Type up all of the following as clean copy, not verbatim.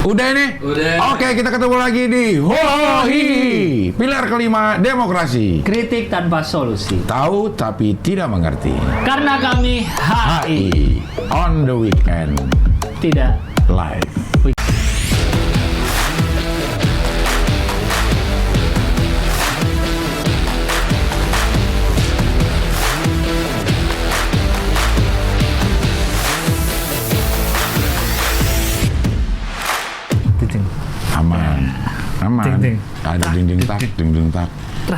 Udah ini? Udah. Oke, kita ketemu lagi di Hohi. Pilar kelima, demokrasi. Kritik tanpa solusi. Tahu tapi tidak mengerti. Karena kami HI. On the weekend. Tidak. Live. Aman. Ding, ding. Ada ding tak.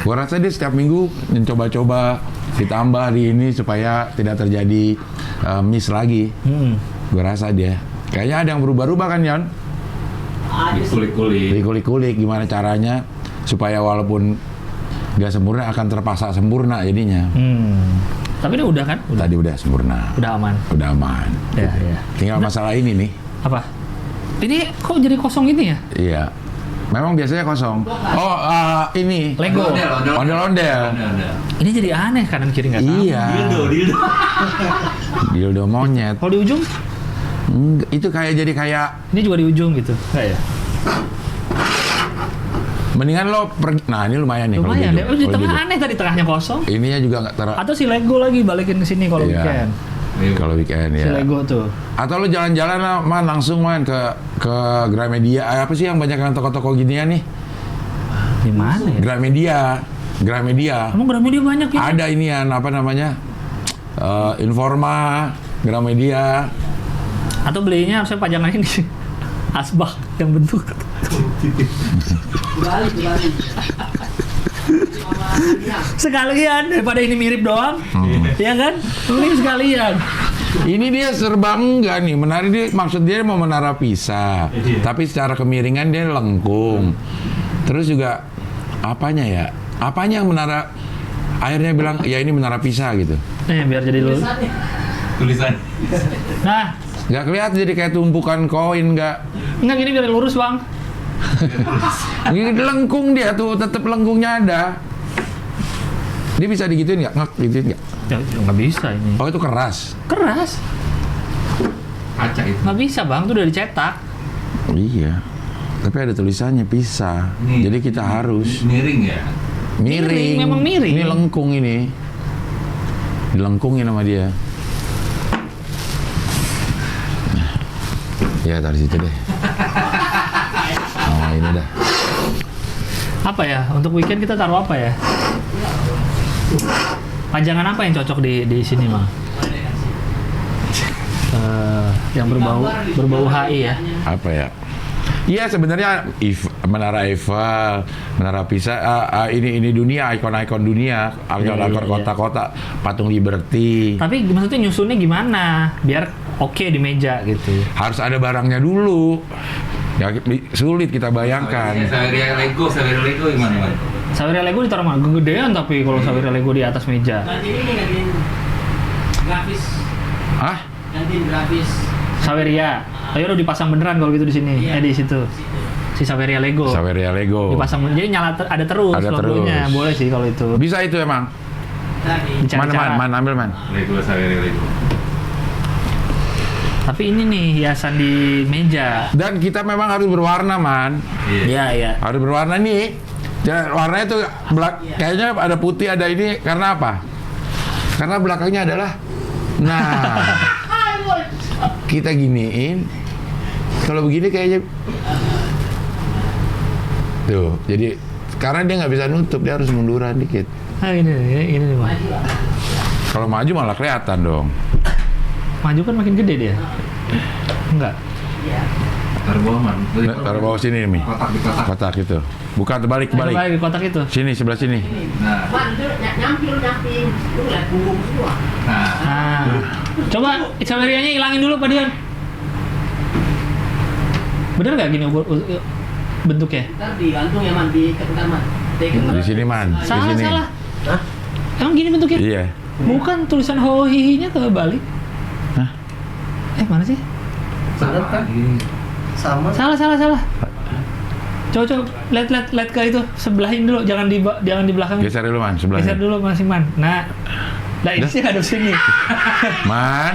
Gua rasa dia setiap minggu mencoba-coba ditambah di ini supaya tidak terjadi miss lagi. Gua rasa dia. Kayaknya ada yang berubah-ubah kan, Yon? Dikulik-kulik gimana caranya supaya walaupun nggak sempurna akan terpaksa sempurna jadinya. Tapi ini udah kan? Tadi udah sempurna. Udah aman. Udah aman. Ya, ya. Tinggal masalah ini nih. Apa? Ini kok jadi kosong ini ya? Iya. Memang biasanya kosong. Oh, ini. Lego. Ondel-ondel. Ini jadi aneh kanan kiri nggak tahu. Iya. Dildo monyet. Kalau di ujung? Itu jadi kayak. Ini juga di ujung gitu, nggak ya? Mendingan lo pergi. Nah, ini lumayan nih. Lumayan deh. Kalau Di tengah aneh tadi, tengahnya kosong. Ininya juga nggak Atau si Lego lagi balikin ke sini kalau Iya. weekend. Kalau weekend Si ya. Lego tuh. Atau lo jalan-jalan lah, man, langsung man ke Gramedia. Apa sih yang banyak yang toko-toko ginian nih? Di mana ya? Gramedia. Emang Gramedia banyak ya? Ada inian apa namanya? Informa, Gramedia. Atau belinya harusnya pajangan ini asbak yang bentuk. Sekalian daripada ini mirip doang, ya kan? Mending sekalian. Ini dia serba enggak nih, maksud dia mau menara Pisa, tapi secara kemiringan dia lengkung. Terus juga apanya ya? Apanya yang menara? Akhirnya bilang ya ini menara Pisa gitu. Biar jadi lu. Tulisan. Nah, Nggak kelihatan jadi kayak tumpukan koin nggak? enggak gini biar lurus bang. Ini lengkung dia tuh, tetap lengkungnya ada. Dia bisa digituin nggak? Gituin nggak? Ya, nggak bisa ini. Oh itu keras. Keras. Kaca itu. Nggak bisa bang, itu udah dicetak. Iya. Tapi ada tulisannya Pisa. Nih, Jadi kita harus miring ya. miring. Memang miring. Ini lengkung ini. Dilengkungin sama dia. Ya taruh situ deh. Oh ini dah. Apa ya? Untuk weekend kita taruh apa ya? Pajangan apa yang cocok di sini mah? Yang berbau HI ya? Apa ya? Iya sebenarnya Menara Eiffel, Menara Pisa, ini dunia, ikon-ikon dunia, ikon-ikon kota-kota, patung Liberty. Tapi maksudnya nyusunnya gimana? Biar oke di meja gitu. Harus ada barangnya dulu. Ya sulit kita bayangkan. Saweria Lego gimana, Bang? Saweria Lego ditaruh mana? Gedean tapi kalau Saweria Lego di atas meja. Gantiin grafis. Hah? Gantiin grafis. Saweria. Ayo udah dipasang beneran kalau gitu di sini. Iya. Di situ. Si Saweria Lego. Saweria Lego. Dipasang jadi nyala ada terus Ada logonya. terus. Boleh sih kalau itu. Bisa itu emang. Tadi. Dicari cara. Mana ambil man. Saweria Lego. Tapi ini nih hiasan di meja. Dan kita memang harus berwarna man. Iya. Harus berwarna nih. Warnanya tuh kayaknya ada putih ada ini karena apa? Karena belakangnya adalah kita giniin. Kalau begini kayaknya tuh. Jadi karena dia nggak bisa nutup, dia harus munduran dikit. Ini Bang. Kalau maju malah kelihatan dong. Maju kan makin gede dia. Enggak. Taruh bawah, Man. Taruh bawah sini nih. Kotak di kotak. Kotak itu. Bukan terbalik. Balik di kotak itu. Sini sebelah sini. Nah. Man, itu nyamping. Lu lihat punggung semua. Nah. Coba Saverianya hilangin dulu Pak Dian. Bener nggak gini bentuknya? Ntar digantung ya, Man, di ketukan, Man. Di sini man. Di Salah. sini. Hah? Emang gini bentuknya? Iya. Bukan tulisan hohihinya kebalik. Hah? Mana sih? Sama kan? Sama. Salah. Coba lihat ke itu sebelahin dulu, jangan di belakang. Geser dulu man, sebelah. Geser dulu masing man. Nah, Nah, ini sih ngadep sini. Man.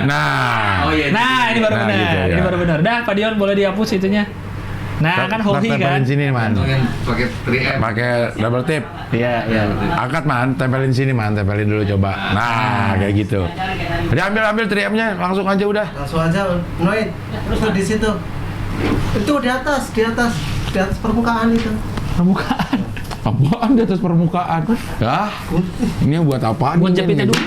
Nah. Oh iya. Nah, ini baru Nah, benar. gitu, ya. Ini baru benar. Dah, Pak Dion boleh dihapus itunya. Nah, kan hoki Tempelin kan. sini, Man. Kantongin pakai 3M. Pakai double tip. Iya, iya. Angkat, Man. Tempelin sini, Man. Tempelin dulu coba. Nah, kayak gitu. Udah ambil 3M-nya, langsung aja udah. Langsung aja, Noid. Terus tuh di situ. Itu di atas permukaan itu. Permukaan. Apaan di atas permukaan? Hah? Ini buat apaan? Buat ini? jepitnya dulu.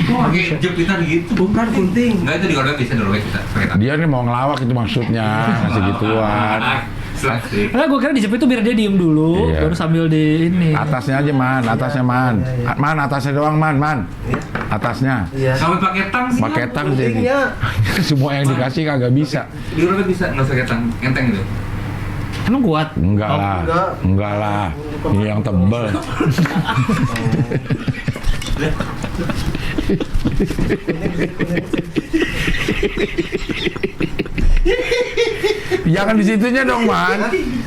Pakai jepitan gitu. Bukan gunting. Enggak, itu digoreng bisa dulu kita pakai tangan. Dia nih mau ngelawak itu maksudnya, ngasih gituan. Plastik. Nah, gue kira dijepit itu biar dia diem dulu, Iya. baru sambil di ini. Atasnya aja, Man. Atasnya, Man. Man, atasnya doang, Man. Atasnya. Iya. Sampai pakai tang sih. Pakai tang jadi. Guntingnya. Semua yang dikasih kagak bisa. Digoreng bisa enggak usah pakai tang, enteng gitu. Emang kuat? Enggak Oh, lah. enggak. Enggak lah. Ini yang tebel. Jangan di situnya dong, Man.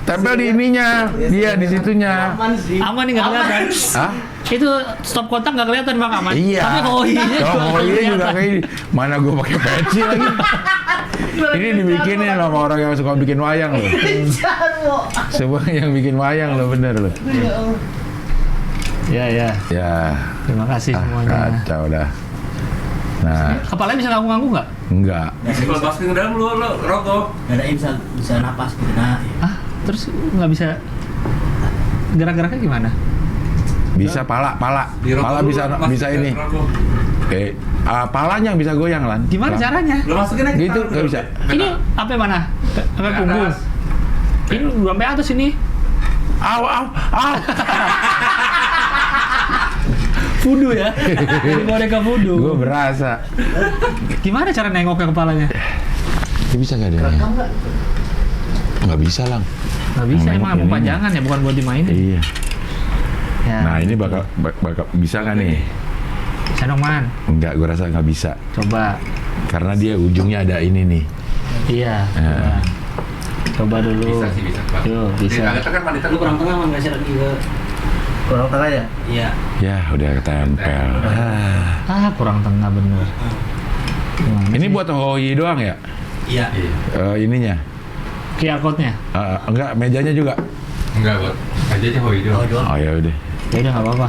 Tempel di ininya. Dia di situnya. Aman sih. Aman nih nggak kelihatan. Hah? Itu stop kontak nggak kelihatan Bang Aman. Iya. Tapi hoinya Oh, iya juga kayak ini. Mana gue pakai peci lagi. Ini dibikinin sama orang yang suka bikin wayang loh. Semua yang bikin wayang loh, bener loh. Ya, ya. Ya, Terima kasih semuanya. kacau dah. Nah, Kepalanya bisa nganggu-nganggu nggak? enggak. Kalau masukin ke dalam lu rokok. Dadain bisa napas gitu. Nah, Ah, terus nggak bisa gerak-geraknya gimana? Bisa pala Di rokok lu bisa masukin ini. ke rokok. Palanya yang bisa goyang, Lan. Gimana caranya? Lu masukin aja. Gitu, tangan nggak lu. bisa. Ini apa mana? Sampai Ke punggung. atas. Ini udah sampai atas ini. Au. Fudu ya. Ini boneka fudu. Gue berasa. Gimana cara nengoknya kepalanya? Dia bisa nggak dia? Nggak bisa, Lang. Nggak bisa, Nengok emang mau ininya. pajangan ya, bukan buat dimainin. Iya. Ya. Nah, ini bakal bisa nggak nih? Bisa dong, Man. Enggak, gue rasa nggak bisa. Coba. Karena dia ujungnya ada ini nih. Iya. Ya. Coba dulu. Bisa sih, bisa. Pak. Yuk, bisa. Agak tekan wanita lu kurang tengah mah nggak lagi ke kurang tengah ya? Iya. Ya, udah ketempel. Ah, kurang tengah bener. Gimana Ini sih? buat hoi doang ya? Iya. Iya. Ininya? QR code-nya. Enggak, mejanya juga. Enggak, buat aja hoi Oh, doang. jual. Oh ya udah. Ya udah nggak apa-apa.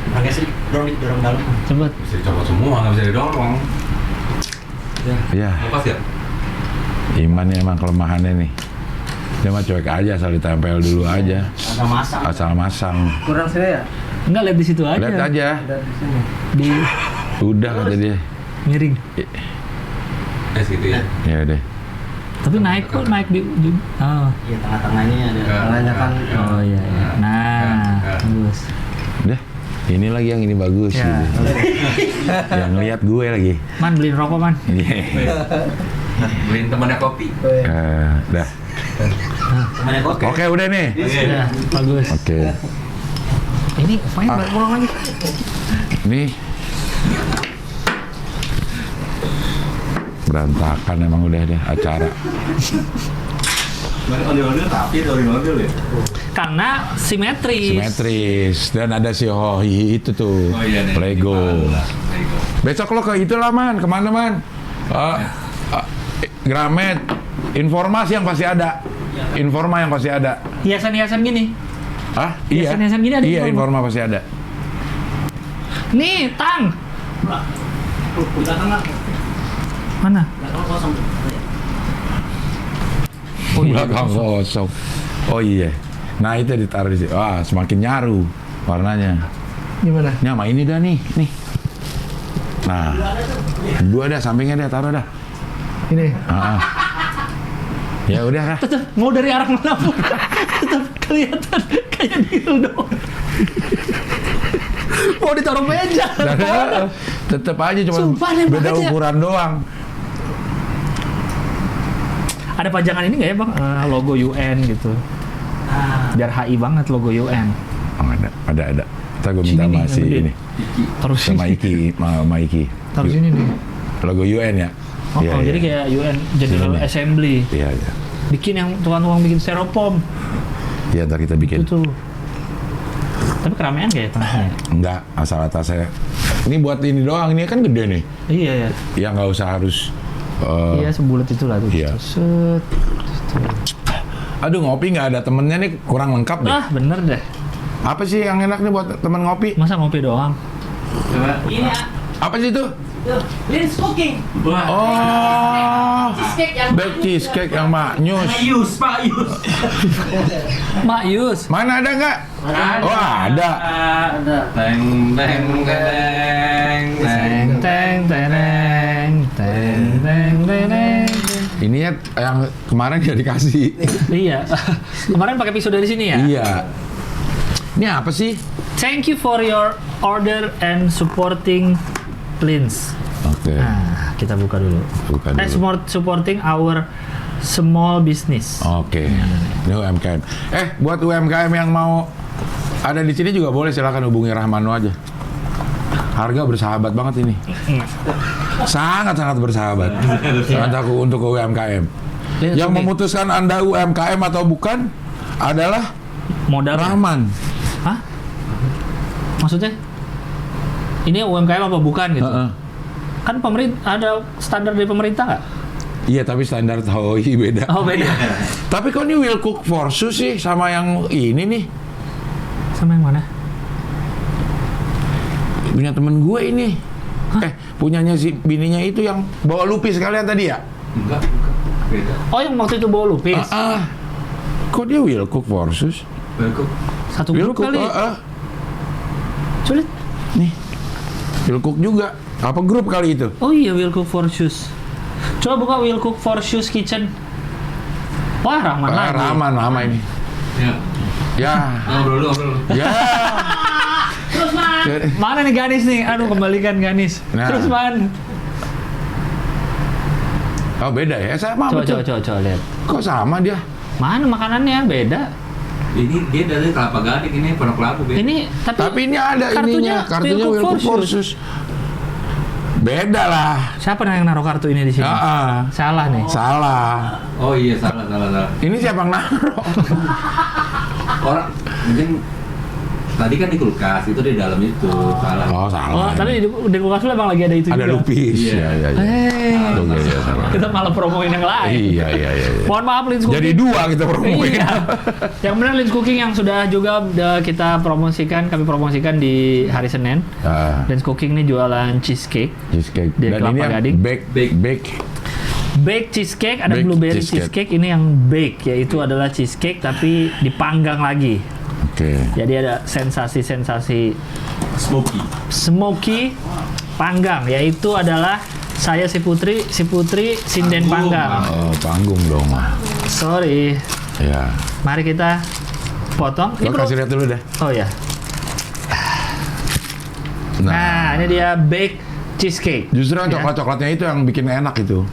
Pakai sih dorong dalam. Coba. Bisa dicoba semua, nggak bisa didorong. Ya, Lepas ya? Imannya emang kelemahannya nih. Dia mah cuek aja, asal ditempel dulu aja. Ada masang. Asal masang. Kurang sini ya? Enggak, lihat di situ aja. Lihat aja. Ada di sini. Di Udah kata dia. miring. Gitu ya. Ya udah. Tapi naik kok, naik di oh. Iya, tengah-tengahnya ada. Tengahnya kan. Oh iya, iya. Nah, bagus. Udah. Ini lagi yang ini bagus. Ya. Gitu. Yang ngeliat gue lagi. Man, beliin rokok, Man. Iya. Beliin temannya kopi. Dah. Temannya kok. Oke, udah nih. Ya, bagus. Oke. Ini main balik pulang lagi. Nih. Berantakan emang udah deh acara. Ondel-ondel tapi ondel-ondel ya? Karena simetris. Simetris. Dan ada si Hoi itu tuh. Oh iya nih. Lego. Lego. Besok lo ke itu lah, Man. Kemana, Man? Gramet. Informasi yang pasti ada. Informa yang pasti ada. Hiasan-hiasan gini. Hah? Iya. Hiasan-hiasan gini ada Iya, Informa. Informa pasti ada. Nih, Tang. Belakang lah. Mana? Belakang kosong. Oh iya. Belakang kosong. Oh iya. Nah, itu ditaruh di situ. Wah, semakin nyaru warnanya. Gimana? Ini sama ini dah nih. Nah. Dua dah, sampingnya dah, taruh dah. Ini. Ya udah dah. Tetap mau dari arah manapun. Tetap kelihatan kayak dildo. Mau ditaruh meja. Tetep aja cuma Sumpah, nembak beda aja. ukuran doang. Ada pajangan ini nggak ya, Bang? Logo UN gitu. Biar HI banget logo UN. Oh, ada. Ntar gue minta Sini nih, sama si yang gede. ini. Taruh Sama sini. Iki, sama Iki. Taruh sini nih. Logo UN ya? Oh, Iya, jadi iya. kayak UN General Sini nih. Assembly. Iya, iya. Bikin yang tukang-tukang bikin styrofoam. Iya, ntar kita bikin. Itu tuh. Tapi keramaian kayak tengahnya. Enggak, asal atasnya Ini buat ini doang, ini kan gede nih. Iya ya. Ya nggak usah harus. Iya sebulat itulah tuh. Iya. Set. Aduh, ngopi nggak ada temennya nih, kurang lengkap deh. Ah bener deh. Apa sih yang enak nih buat temen ngopi? Masa ngopi doang? Coba. Ini ya, Apa sih itu? Liz Cooking. Wah. Oh, Cheesecake yang baked cheesecake yang maknyus. Pak Yus. Mak Yus. Mana ada nggak? Oh ada. Ada. Teng teng teng teng. Teng teng teng teng teng teng teng. Ini ya yang kemarin ya dikasih. Iya. Kemarin pakai pisau dari sini ya? Iya. Ini apa sih? Thank you for your order and supporting Lins. Oke. Nah, kita buka dulu. Buka dulu. Supporting our small business. Oke. Ini UMKM. Buat UMKM yang mau ada di sini juga boleh, silakan hubungi Rahmano aja. Harga bersahabat banget ini. Sangat-sangat bersahabat. Untuk UMKM. Yang memutuskan Anda UMKM atau bukan adalah Modal. Rahman. Hah? Maksudnya? Ini UMKM apa bukan gitu? Kan pemerintah ada standar dari pemerintah nggak? Iya, tapi standar HOI beda. Oh beda. Tapi kok ini Will Cook Forsus sih sama yang ini nih? Sama yang mana? Punya temen gue ini. Punyanya si bininya itu yang bawa lupis kalian tadi ya? Enggak. Beda. Oh yang waktu itu bawa lupis. Kok dia Will Cook Forsus? Welcome. Satu Will grup Cook, kali. Sulit. Nih, Will Cook juga. Apa grup kali itu? Oh iya Will Cook for Shoes. Coba buka Will Cook for Shoes Kitchen. Wah Rahman lagi. Rahman lama ini. Ya. Ya. Ngobrol dulu. Ya. terus man. Mana nih Ganis nih? Aduh kembalikan Ganis. Nah. Terus man. Oh beda ya, sama betul. Coba lihat. Kok sama dia? Mana makanannya beda? Ini dia dari Kelapa Gading, ini Pondok Labu, Ben. Ini Tapi ini ada kartunya kartunya Will Will Cook Cook for Forsus. Beda lah. siapa yang naruh kartu ini di sini? Salah nih. Salah. Oh iya, salah. Ini siapa yang naruh? Orang mungkin tadi kan di kulkas, itu di dalam itu. Salah. Oh, salah. Oh, tadi di kulkas lu emang lagi ada itu Ada juga. lupis. Iya. Iya. Iya, salah. Kita malah promoin yang lain. Iya. Mohon maaf Lins Cooking. Jadi dua kita promoin. Iya. Yang benar Lins Cooking yang sudah juga kita promosikan, kami promosikan di hari Senin. Lins Cooking ini jualan cheesecake. Cheesecake. Dari Dan ini Kelapa yang Gading. bake. Bake cheesecake, ada Bake blueberry cheesecake. cheesecake. Ini yang bake, yaitu adalah cheesecake tapi dipanggang lagi. Oke. Jadi ada sensasi-sensasi smoky panggang, yaitu adalah saya si Putri sinden panggang. Oh, panggung dong. Sorry. Ya. Mari kita potong. Lo Bro. kasih lihat dulu deh. Oh ya. Nah, ini dia bake cheesecake. Justru yang Ya. coklat-coklatnya itu yang bikin enak itu.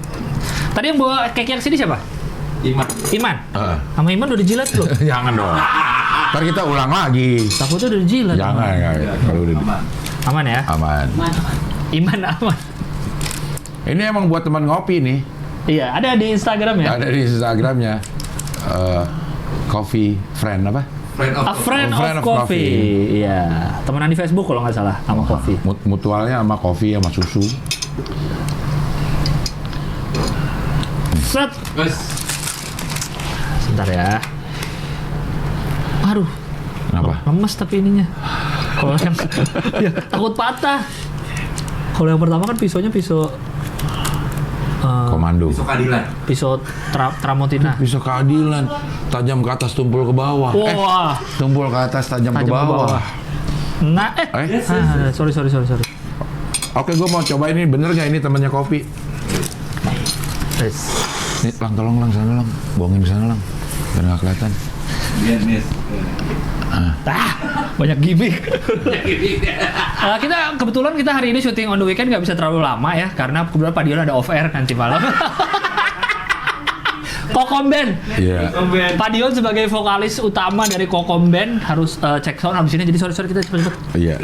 Tadi yang bawa cake yang sini siapa? Iman. Iman. Sama Iman udah dijilat belum? Jangan dong. Ntar kita ulang lagi. Takutnya udah dijilat. Jangan ya. Kalau udah Aman. Aman ya? aman. Iman aman. Ini emang buat teman ngopi nih. Iya, ada di Instagram ya. Ada di Instagramnya. Coffee friend apa? A friend of coffee. Iya, temenan di Facebook kalau nggak salah sama coffee. Mutualnya sama kopi sama susu. Set. Guys, Sebentar ya. Aduh, Kenapa? lemes tapi ininya. Kalau yang ya, takut patah. Kalau yang pertama kan pisaunya pisau Komando. besok keadilan. pisau Tramontina. Bisa keadilan. Tajam ke atas, tumpul ke bawah. Wah, Tumpul ke atas, tajam ke tajam ke bawah. bawah. Nah, sorry. Oke, gue mau coba ini. Bener nggak ini temannya kopi? Yes. Nih, Lang, tolong Lang, sana Lang. Bohongin sana Lang. Biar nggak kelihatan. Biar Nis. Banyak gimmick. Kita kebetulan kita hari ini syuting on the weekend nggak bisa terlalu lama ya karena kebetulan Pak Dion ada off air nanti malam. Kokom Band. Iya. Pak Dion sebagai vokalis utama dari Kokom Band harus cek sound abis ini, jadi sorry kita cepet-cepet. Iya.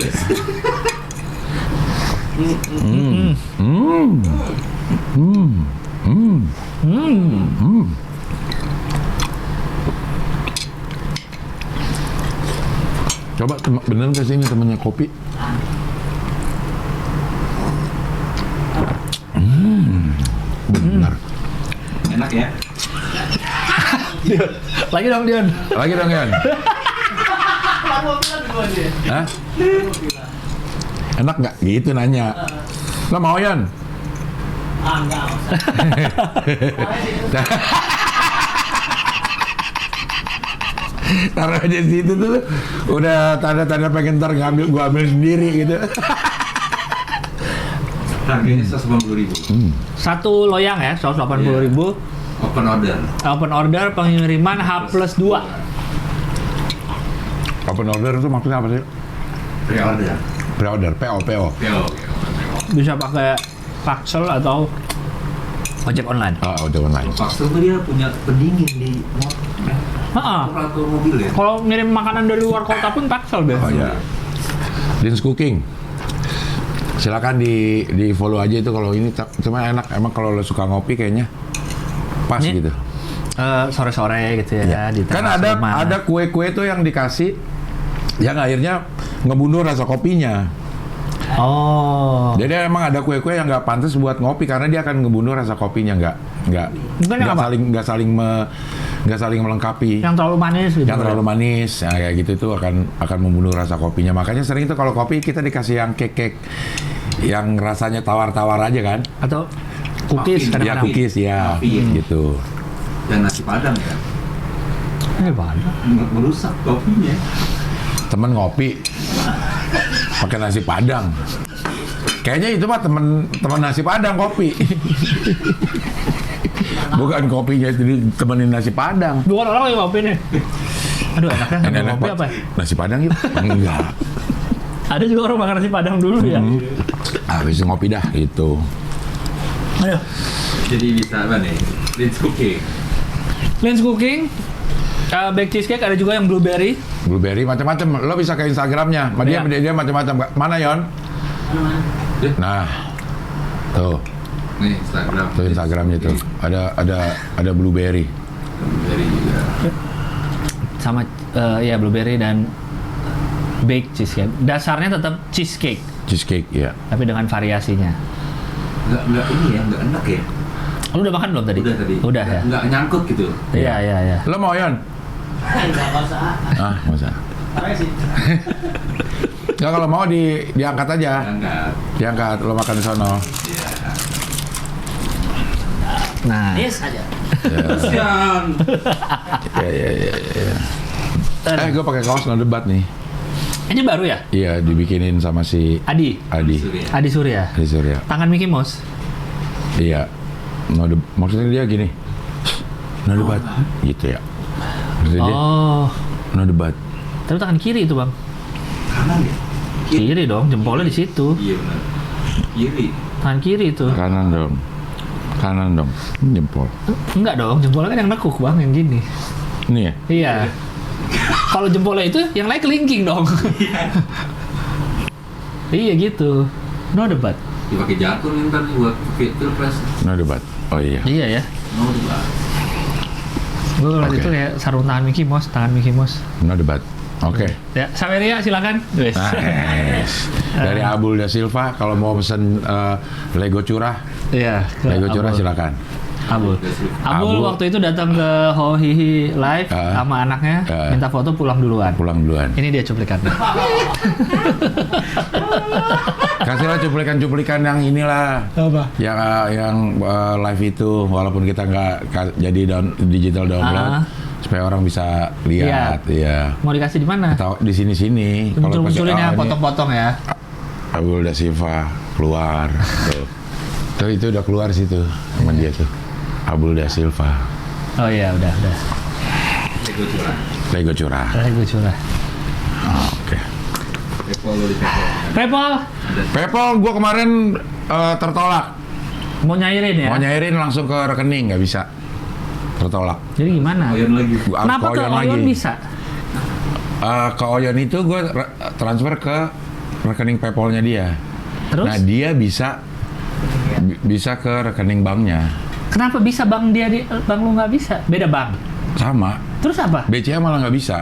Coba bener nggak sih ini temannya kopi? Lagi dong Dion. Lagi dong Yon. Hah? Enak nggak? Gitu nanya. Lo mau Yon? Ah, enggak. Taruh aja di situ tuh, udah tanda-tanda pengen ntar gua ambil sendiri gitu. Harganya 180.000. Satu loyang ya, 180.000. Open order. Open order pengiriman H+2. Open order itu maksudnya apa sih? Pre-order. Pre-order, PO. PO. Bisa pakai Paxel atau ojek online. Ojek online. Paxel tuh dia punya pendingin di Heeh. motor mobil ya. Kalau ngirim makanan dari luar kota pun Paxel deh. Oh ya. Dins Cooking. Silakan di follow aja itu kalau ini cuma enak emang kalau lo suka ngopi kayaknya pas Ini, gitu. Sore-sore gitu ya, di Kan teras rumah. ada kue-kue tuh yang dikasih yang akhirnya ngebunuh rasa kopinya. Oh. Jadi emang ada kue-kue yang nggak pantas buat ngopi karena dia akan ngebunuh rasa kopinya nggak saling melengkapi. Yang terlalu manis gitu. Yang terlalu manis, ya, kayak gitu itu akan membunuh rasa kopinya. Makanya sering itu kalau kopi kita dikasih yang cake yang rasanya tawar-tawar aja kan? Atau cookies Muffin. Ya kadang-kadang. cookies ya, Muffin. gitu. Dan nasi padang ya. Banyak. Merusak kopinya. Temen ngopi pakai nasi padang. Kayaknya itu mah temen nasi padang kopi. Bukan kopinya itu ditemenin nasi padang. Dua orang lagi ngopi nih. Aduh enaknya ngambil Enak ngopi apa ya? Nasi padang itu? Enggak. Ada juga orang makan nasi padang dulu ya. Habis ngopi dah gitu. Aduh. Jadi bisa apa nih? Dins Cooking. Lens Cooking, baked cheesecake ada juga yang blueberry. Blueberry macam-macam. Lo bisa ke Instagramnya. Iya. Dia macam-macam. Mana Yon? Nah, tuh Nih Instagram. tuh Instagramnya tuh. Ada blueberry. Dari juga. Sama ya blueberry dan baked cheesecake. Dasarnya tetap cheesecake, Cheesecake ya. tapi dengan variasinya. Enggak ini ya, enggak enak ya. Lu udah makan belum tadi? Udah tadi. Udah ya. Enggak nyangkut gitu. Iya. Lo mau Yon? Enggak usah. Masa? Parah sih. Nggak, kalau mau diangkat aja. Enggak. Diangkat, lo makan di sono. Iya. Nah, Yes aja. Kasihan. Ya. Gue pakai kaos no debat nih. ini baru ya? Iya, dibikinin sama si Adi Surya. Adi Surya. Adi Surya. Tangan Mickey Mouse. Iya. Maksudnya dia gini. No debat. Gitu ya. Maksudnya dia Oh, no debat. tapi tangan kiri itu bang. Kanan ya? Kiri dong, jempolnya di situ. Iya benar. Kiri. Tangan kiri itu. Kanan dong. Jempol. Enggak dong, jempolnya kan yang nekuk bang, yang gini. Ini ya? Iya. Kalau jempolnya itu, yang lain kelingking dong. Iya gitu. No debat. Dipakai jatuh nih ntar buat pilpres. No debat. Oh iya. Iya ya. Mau debat. Gue ngeliat Oke. itu kayak sarung tangan Mickey Mouse, tangan Mickey Mouse. No debat. Oke. Ya, Saweria silakan. Wes. Nice. Dari Abul da Silva, kalau mau pesen Lego curah, Iya. ke Lego curah Abul. silakan. Abul. Abul Abul. waktu itu datang ke Hohihi Live sama anaknya, minta foto pulang duluan. Pulang duluan. Ini dia cuplikannya. Kasihlah cuplikan-cuplikan yang inilah. Apa? Yang live itu, walaupun kita nggak jadi digital download, supaya orang bisa lihat. Iya. Mau dikasih di mana? Atau di sini-sini. Kalau Muncul-munculin pakai, ya, ini potong-potong ya. Abul da Silva keluar. Tuh itu udah keluar situ sama dia tuh. Abul da Silva. Oh iya, udah. Lego curah. Lego curah. Lego curah. Oke. Paypal lo di Paypal. PayPal PayPal gua kemarin tertolak. mau nyairin ya? Mau nyairin langsung ke rekening nggak bisa. Tertolak. Jadi gimana? Oyon lagi. Gua harus Kenapa ke Oyon Oyon bisa? Ke Oyon itu gue transfer ke rekening PayPal-nya dia. Terus? Nah dia bisa ke rekening banknya. Kenapa bisa bang dia di bang lu nggak bisa? Beda bang. Sama. Terus apa? BCA malah nggak bisa.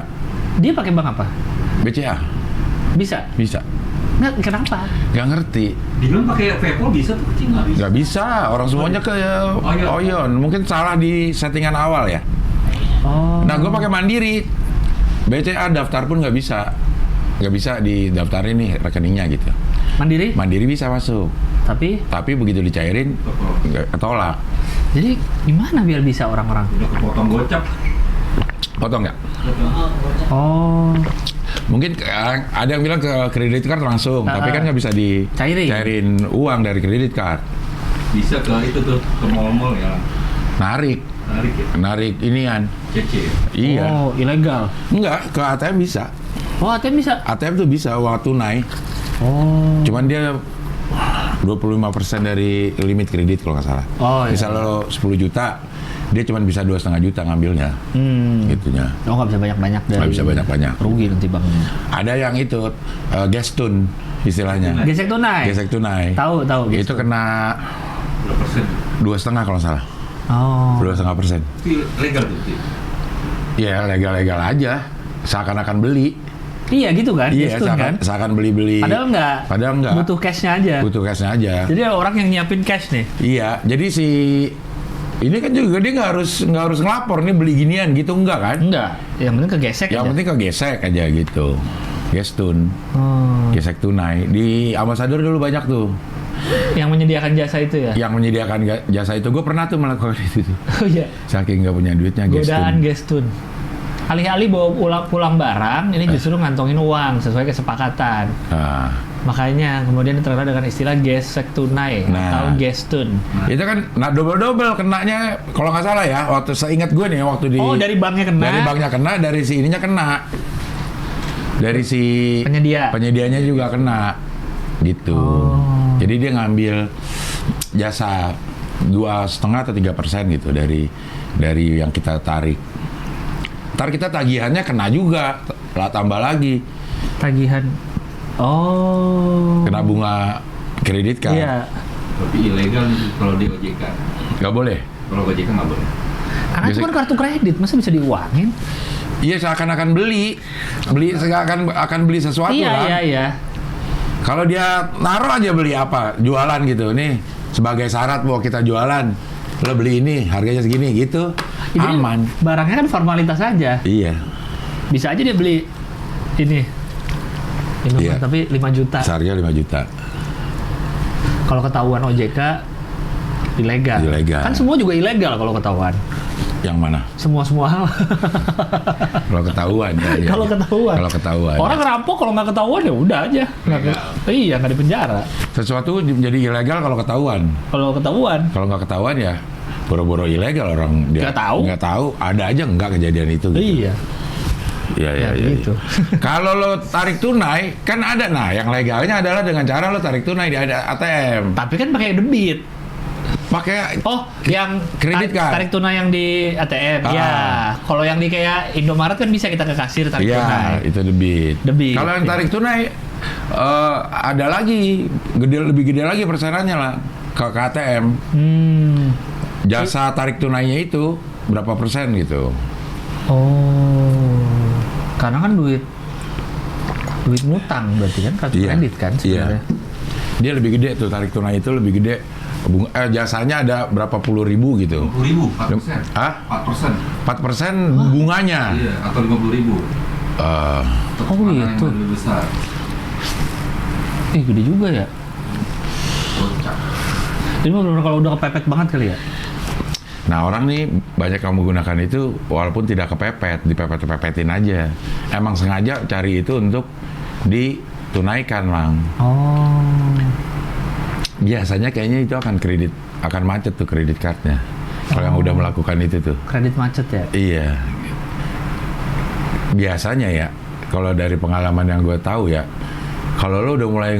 Dia pakai bank apa? BCA Bisa? bisa. Nggak, kenapa? Nggak ngerti. Dibilang pakai Paypal bisa tuh kecil nggak bisa. Nggak bisa. Orang semuanya ke Oyon. Mungkin salah di settingan awal ya. Oh. Nah, gue pakai Mandiri. BCA daftar pun nggak bisa didaftarin nih rekeningnya gitu. Mandiri? Mandiri bisa masuk, Tapi begitu dicairin nggak ketolak. jadi gimana biar bisa orang-orang? Udah kepotong gocap. Potong nggak? Oh. Mungkin ada yang bilang ke kredit card langsung, tapi kan nggak bisa dicairin uang dari kredit card. Bisa ke itu tuh, ke mall-mall ya. Narik inian. CC. Iya. Oh, ilegal. Enggak, ke ATM bisa. Oh, ATM bisa. ATM tuh bisa uang tunai. Oh. Cuman dia 25% dari limit kredit kalau nggak salah. Oh, iya. Misal lo 10 juta, dia cuma bisa 2,5 juta ngambilnya. Gitunya. Oh, nggak bisa banyak-banyak dari. Nggak bisa banyak-banyak. Rugi nanti banknya. Ada yang itu gestun istilahnya. Gesek tunai. Gesek tunai. Tahu. Itu kena Berapa persen? 2,5 kalau nggak salah. Oh. 2,5%. Itu legal tuh. Ya legal-legal aja. Seakan-akan beli. Iya gitu kan? Iya, Gestun kan? seakan beli-beli. Padahal enggak. Butuh cashnya aja. Butuh cashnya aja. Jadi ada orang yang nyiapin cash nih. Iya, jadi ini kan juga dia nggak harus ngelapor nih beli ginian gitu, enggak kan? Enggak. Yang penting kegesek Yang aja. penting kegesek aja gitu. Gestun, Oh. gesek tunai. Di Ambasador dulu banyak tuh. Yang menyediakan jasa itu ya? Yang menyediakan jasa itu. Gue pernah tuh melakukan itu tuh. Oh iya. Saking nggak punya duitnya Godaan gestun. gestun. Alih-alih bawa pulang barang, ini justru ngantongin uang sesuai kesepakatan. Nah, Makanya kemudian terkenal dengan istilah gesek tunai Nah. atau gestun. itu kan double kenanya kalau nggak salah ya. Waktu saya ingat gue nih waktu di Oh, dari banknya kena. Dari banknya kena, dari si ininya kena. Dari si penyedianya juga kena. Gitu. Oh. Jadi dia ngambil jasa 2,5 atau 3% gitu dari yang kita tarik. Ntar kita tagihannya kena juga, lah tambah lagi. Tagihan. Oh. Kena bunga kredit kan? Iya. Tapi ilegal nih kalau di OJK. Nggak boleh? Kalau OJK nggak boleh. Karena itu Biasa- kan kartu kredit, masa bisa diuangin? Iya, seakan-akan akan beli sesuatu kan? Iya. Kalau dia naruh aja beli apa, jualan gitu. Nih, sebagai syarat bahwa kita jualan, lo beli ini, harganya segini gitu. Jadi kan Aman. barangnya kan formalitas aja. Iya. Bisa aja dia beli ini. Minuman Iya. tapi 5 juta. Seharga 5 juta. Kalau ketahuan OJK ilegal. Ilegal. Kan semua juga ilegal kalau ketahuan. Yang mana? Semua hal. Kalau ketahuan ya. Kalau ketahuan. Kalau ketahuan. Orang ngerampok kalau nggak ketahuan ya udah aja. Iya, nggak di penjara. Sesuatu jadi ilegal kalau ketahuan. Kalau ketahuan. Kalau nggak ketahuan ya boro-boro ilegal orang dia. Nggak tahu. Nggak tahu. Ada aja nggak kejadian itu. Gitu. Iya. Iya. Ya, gitu. Kalau lo tarik tunai kan ada. Nah, yang legalnya adalah dengan cara lo tarik tunai di ATM. Tapi kan pakai debit. Pakai Oh, yang Kredit card. tarik tunai yang di ATM. Ah. Ya. Kalau yang di kayak Indomaret kan bisa kita ke kasir tarik tunai. Iya, itu debit. Debit, Kalau yang iya. tarik tunai ada lagi lebih gede lagi persenannya lah ke ATM. Jasa tarik tunainya itu berapa persen gitu. Oh. Karena kan duit ngutang berarti kan kartu Iya. kredit kan sebenarnya. Dia lebih gede tuh, tarik tunai itu lebih gede. Jasanya ada berapa puluh ribu gitu. 50.000, 4%. Hah? 4%. 4% bunganya. Iya, atau 50.000. Oh, gitu. Yang lebih besar. Gede juga ya. Kocak. Ini benar-benar kalau udah kepepet banget kali ya. Nah, orang nih banyak yang menggunakan itu walaupun tidak kepepet, dipepet-pepetin aja. Emang sengaja cari itu untuk ditunaikan, Lang. Oh. Biasanya kayaknya itu akan macet tuh kredit cardnya. Kalau yang udah melakukan itu tuh. Kredit macet ya. Iya. Biasanya ya, kalau dari pengalaman yang gue tahu ya, kalau lo udah mulai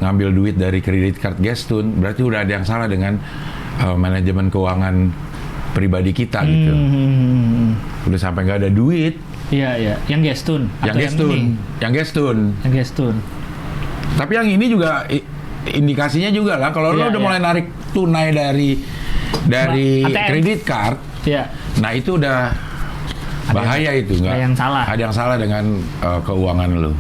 ngambil duit dari kredit card Gestun, berarti udah ada yang salah dengan manajemen keuangan pribadi kita gitu. Udah sampai nggak ada duit. Iya. Yang Gestun. Yang Gestun. Yang Gestun. Tapi yang ini juga indikasinya juga lah. Kalau lo Iya, udah iya. mulai narik tunai dari ATM. kredit card, Iya. nah itu udah bahaya itu nggak? ada yang salah. Ada yang salah dengan keuangan lo.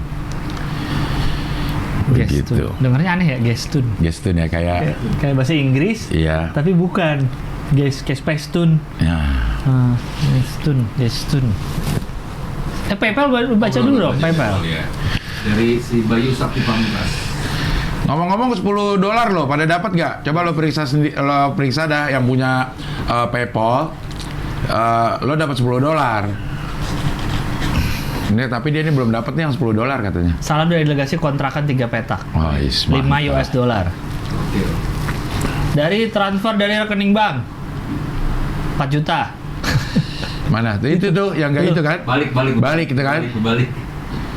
Gestun. Begitu. Dengarnya aneh ya, Gestun. Gestun ya kayak Kayak bahasa Inggris, iya. tapi bukan. Gestun. Ya. Destun. PayPal baca dulu dong, PayPal. Ya. Dari si Bayu Sakti Pamungkas. Ngomong-ngomong $10 loh, pada dapat nggak? Coba lo periksa lo periksa dah yang punya PayPal, lo dapat $10. Ini tapi dia ini belum dapat nih yang $10 katanya. Salam dari delegasi kontrakan 3 petak. Oh, 5 US dollar. Oke. Dari transfer dari rekening bank 4 juta. Mana? Itu tuh yang nggak itu kan? Balik Itu kan? Balik.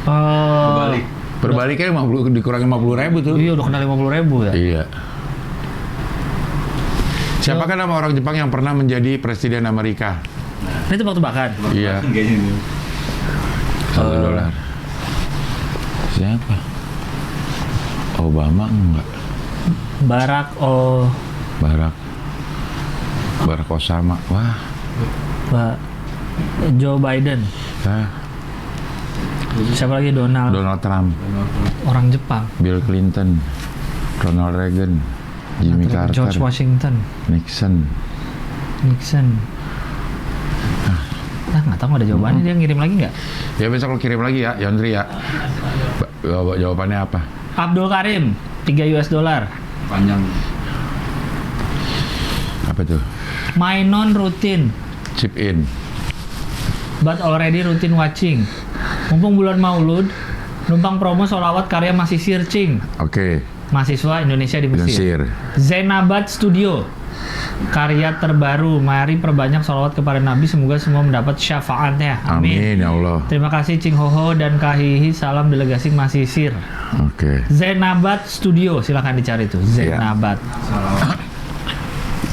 Oh. Perbaliknya 50 dikurangi 50.000 tuh. Iya udah kena 50.000 ya. Iya. Siapakah nama orang Jepang yang pernah menjadi presiden Amerika? Ini tebak-tebakan. Iya. Kayaknya ini. $1. Siapa? Obama enggak? Barack Osama. Wah. Joe Biden. Siapa lagi? Donald Trump. Orang Jepang. Bill Clinton. Ronald Reagan. Jimmy Carter. George Washington. Nixon. Nggak tahu, nggak ada jawabannya. Dia ngirim lagi nggak? Ya besok lo kirim lagi ya, Yondri ya. Jawabannya apa? Abdul Karim 3 US dollar. Panjang. Apa tuh? My non routine Chip in. but already routine watching. Mumpung bulan Maulud, numpang promo sholawat karya masih searching. Oke. Mahasiswa Indonesia di Mesir. Zainabat Studio. Karya terbaru, mari perbanyak sholawat kepada Nabi, semoga semua mendapat syafaatnya. Amin ya Allah. Terima kasih Cing Hoho dan Kahihi, salam delegasi Masisir. Oke. Zainabat Studio, silahkan dicari tuh. Zainabat.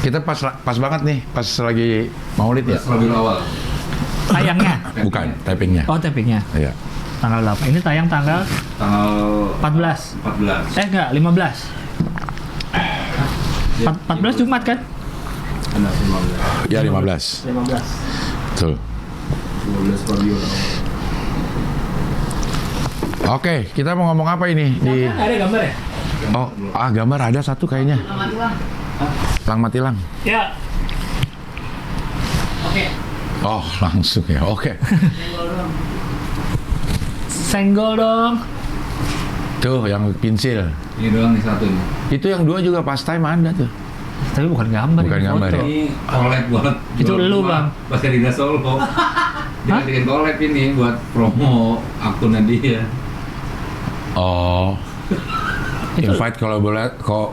Kita pas banget nih, pas lagi Maulid ya. Rabiul Awal. Tayangnya? Bukan, tappingnya. Oh, tappingnya. Iya. Tanggal 8. Ini tayang tanggal 14. Enggak, 15. 14 Jumat kan? Benar, 15. Ya 15. 15. Betul. 15 Rabiul Awal. Oke, kita mau ngomong apa ini di? Nggak ada gambar ya? Oh, gambar ada satu kayaknya. Lang matilang. Ya. Oke. Oh, langsung ya. Oke. Senggol dong. Tuh yang pensil. Ini doang nih satu nih. Itu yang 2 juga pas time ada tuh. Tapi bukan gambar. Bukan ini gambar foto. ya? Ini collab buat Itu jual lu, rumah. Bang. Pas Rida Solo. Dia bikin collab ini buat promo akunnya dia. Oh. Itu. Invite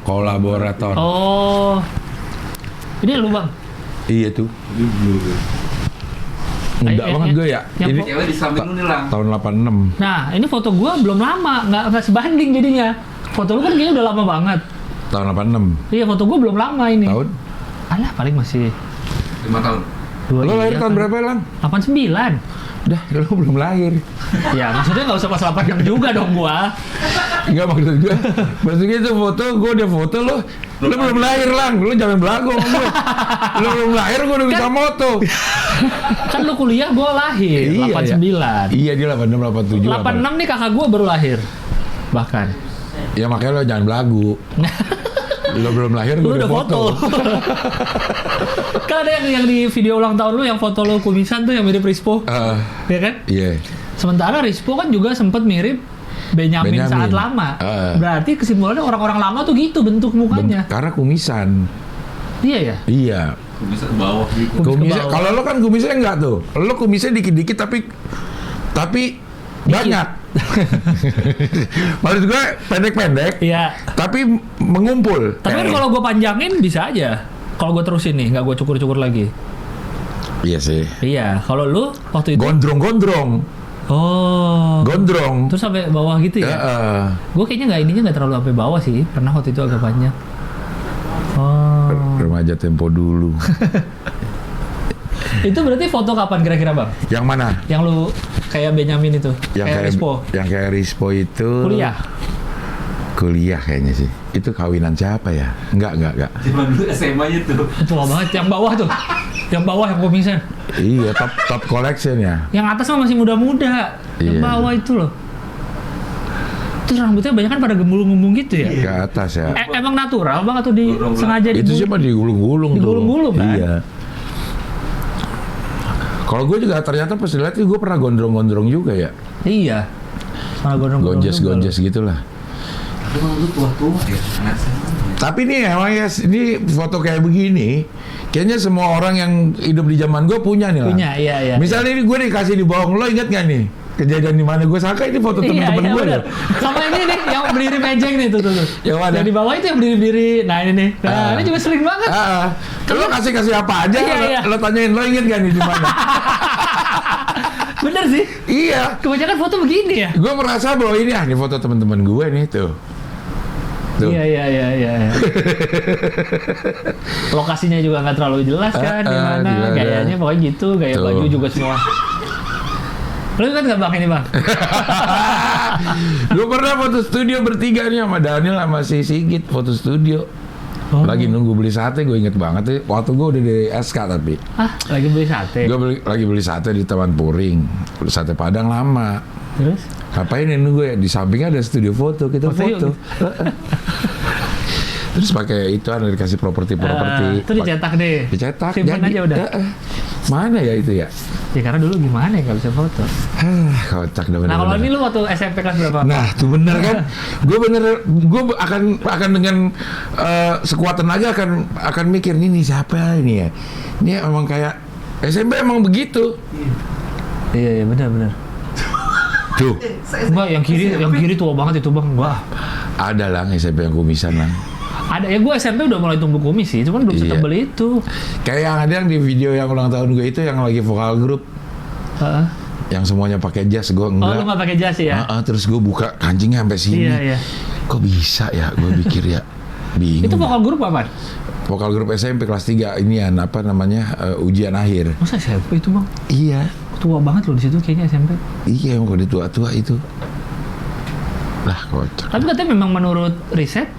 kolaborator. Oh. Ini lu, Bang. Iya tuh. Ini blue. Muda Yang- banget gue ya. yang Ini Cewek di samping lu nih Lang. tahun 86. Nah, ini foto gua belum lama, nggak sebanding jadinya. Foto lu kan kayaknya udah lama banget. Tahun 86. Iya, foto gua belum lama ini. Tahun? Alah, paling masih 5 tahun. 2. Lo lahir tahun berapa, Lang? 89. Udah, lo belum lahir. Ya, maksudnya nggak usah pas 86 juga dong gua. Enggak maksud gue. Maksudnya itu foto, gue udah foto lo. Lo belum lahir, Lang. Lo jangan belagu sama gue. Lo belum lahir, gue udah bisa moto. Kan lu kuliah, gua lahir 89. Iya, dia 86, 87. 86 nih kakak gua baru lahir. Bahkan. Ya makanya lo jangan belagu. Lo belum lahir, gue Lu udah udah foto. Kan ada yang di video ulang tahun lu yang foto lu kumisan tuh yang mirip Rispo. Ya kan? Iya. Sementara Rispo kan juga sempet mirip Benyamin saat lama. Berarti kesimpulannya orang-orang lama tuh gitu bentuk mukanya. Karena kumisan. Iya ya? Iya. Bisa ke bawah gitu. Kumisnya, kalau lo kan kumisnya enggak tuh. Lo kumisnya dikit-dikit tapi banyak. Maksud gue pendek-pendek, Iya. tapi mengumpul. Tapi kan kalau gue panjangin bisa aja. Kalau gue terusin nih, nggak gue cukur-cukur lagi. Iya sih. Iya. Kalau lu waktu itu Gondrong. Oh. Gondrong. Terus sampai bawah gitu ya? Gue kayaknya nggak terlalu sampai bawah sih. Pernah waktu itu agak panjang. Oh. Remaja tempo dulu. Itu berarti foto kapan kira-kira Bang? Yang mana? Yang lu kayak Benyamin itu? Yang kayak Rispo? Yang kayak Rispo itu. Kuliah kayaknya sih. Itu kawinan siapa ya? Enggak. Zaman dulu SMA-nya tuh. Tua banget. Yang bawah tuh. Yang bawah yang kumisan. Iya, top collection ya. Yang atas mah masih muda-muda. Yang Iya. bawah itu loh. Terus rambutnya banyak kan pada gembulung-gembung gitu ya? Ke atas ya. Emang natural Bang atau Gulung lah. sengaja Itu siapa digulung-gulung tuh. Digulung-gulung kan? Iya. Kalau gue juga ternyata pas lihat gue pernah gondrong-gondrong juga ya. Iya. Malah gondrong-gondrong juga Gonjes-gonjes gitulah. Tapi kalau lu tua-tua ya, anak saya. Tapi nih emang ya, ini foto kayak begini, kayaknya semua orang yang hidup di zaman gue punya nih lah. Punya, iya. Misalnya ini gue dikasih di bawah, lo inget gak nih kejadian di mana gue sangka ini foto temen-temen gue bener. ya. Sama ini nih yang berdiri mejeng nih tuh. Yang mana? Yang di bawah itu yang berdiri. Nah ini nih. Nah Ah. ini juga sering banget. Lo kasih apa aja, Iya. lo tanyain lo inget gak nih di mana? Bener sih. Iya. Kebanyakan foto begini ya. Gue merasa bahwa ini foto teman-teman gue nih tuh. Iya. Lokasinya juga nggak terlalu jelas kan, di mana jelas. gayanya pokoknya gitu, gaya Tuh. baju juga semua. Lu kan nggak bang ini bang? Gue pernah foto studio bertiga nih sama Daniel sama si Sigit, foto studio. Oh. Lagi nunggu beli sate, gue inget banget tuh. Waktu gue udah di SK tapi. Lagi beli sate. Gue lagi beli sate di Taman Puring. Sate Padang lama. Terus? Ngapain ya nunggu ya? Di sampingnya ada studio foto, kita Foto foto. yuk. Terus pakai itu dikasih properti. Itu dicetak deh. Dicetak. Simpan aja udah. Mana ya itu ya? Ya karena dulu gimana ya nggak bisa foto. Kocak dah Nah kalau bener-bener. ini lu waktu SMP kelas berapa? Nah, tuh bener kan? Gue akan dengan sekuat tenaga akan mikir ini siapa ini ya? Ini emang kayak SMP emang begitu. Iya benar. Tuh, Enggak, yang kiri tua banget itu bang. Wah. ada lah SMP yang kumisan lah. Ada ya gue SMP udah mulai tumbuh kumis sih, cuman belum Iya. setebel itu. Kayak yang ada yang di video yang ulang tahun gue itu yang lagi vokal grup Heeh. yang semuanya pakai jas, gue Oh enggak. lu nggak pakai jas ya? Terus gue buka kancingnya sampai sini. Iya. Kok bisa ya? Gue pikir ya. Bingung. Itu vokal grup apa? Vokal grup SMP kelas 3 ini apa namanya ujian akhir. Masa SMP itu bang? Iya. Tua banget loh di situ kayaknya SMP. Iya, emang kalau tua-tua itu. Lah, kocak. Tapi katanya memang menurut riset,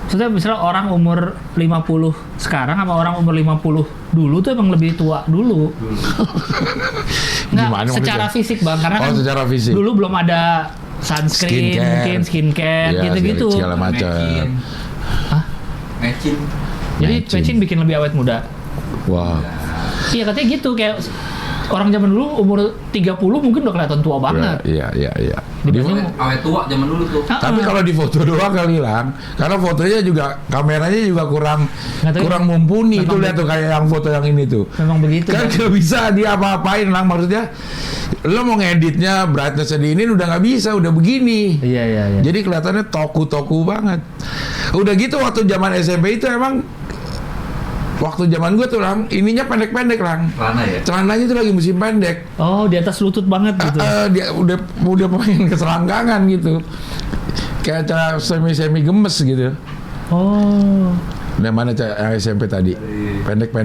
maksudnya misalnya orang umur 50 sekarang sama orang umur 50 dulu tuh emang lebih tua dulu. Nggak, Gimana secara maksudnya? fisik bang, karena Oh, kan secara fisik. dulu belum ada sunscreen, Skincare. mungkin skincare, Iya, gitu-gitu. segala macam. Hah? Matching. Jadi Matching. matching bikin lebih awet muda. Wah. Iya katanya gitu, kayak orang zaman dulu umur 30 mungkin udah kelihatan tua banget. Iya. Dibanding- Awet tua zaman dulu tuh. Tapi kalau di foto doang kali lang, karena fotonya juga kameranya juga kurang Nggak tahu. mumpuni. Memang Itu lihat tuh kayak yang foto yang ini tuh. Memang begitu. Kan Bang. nggak bisa dia apa-apain lang, maksudnya lo mau ngeditnya brightness diinin udah nggak bisa, udah begini. Iya. Jadi kelihatannya toku banget. Udah gitu waktu zaman SMP itu emang waktu zaman gue tuh lang, ininya pendek-pendek lang. Celana ya. Celananya tuh lagi musim pendek. Oh, di atas lutut banget gitu. Dia udah pengen keselangkangan gitu. Kayak cara semi gemes gitu. Oh. Nah, mana yang SMP tadi? Pendek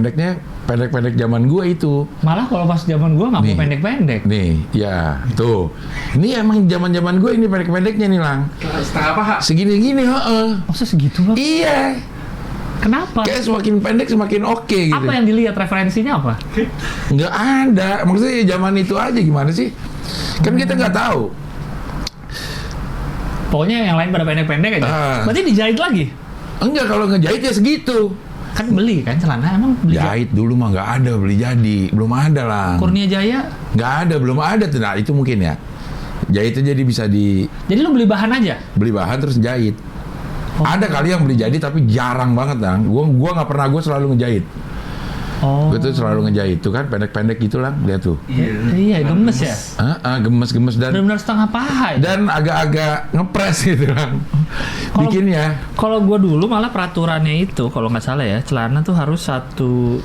zaman gue itu. Malah kalau pas zaman gua nggak mau Nih. pendek-pendek. Nih, ya, tuh. Ini emang zaman gue ini pendek-pendeknya nih, Lang. Setengah paha. Segini-gini, heeh. Masa segitu bang? Iya. Kenapa? Kayak semakin pendek semakin oke gitu. Apa yang dilihat referensinya apa? Nggak ada. Maksudnya ya zaman itu aja gimana sih? Kan kita nggak tahu. Pokoknya yang lain pada pendek-pendek aja. Berarti dijahit lagi? Enggak, kalau ngejahit ya segitu. Kan beli kan celana emang beli. Jahit dulu mah nggak ada, beli jadi. Belum ada lah. Kurnia Jaya. Nggak ada, belum ada tuh. Nah, itu mungkin ya. Jahitnya jadi bisa Jadi lu beli bahan aja? beli bahan terus jahit. Oh. Ada kali yang beli jadi tapi jarang banget, Lang. Gua nggak pernah, gue selalu ngejahit. Oh. Gue tuh selalu ngejahit tuh kan pendek-pendek gitu, Lang. Lihat tuh. Iya, gemes ya. Gemes-gemes dan Benar-benar setengah paha ya. dan agak-agak ngepres gitu, Lang. Kalau- Bikinnya. Kalau gua dulu malah peraturannya itu kalau nggak salah ya, celana tuh harus satu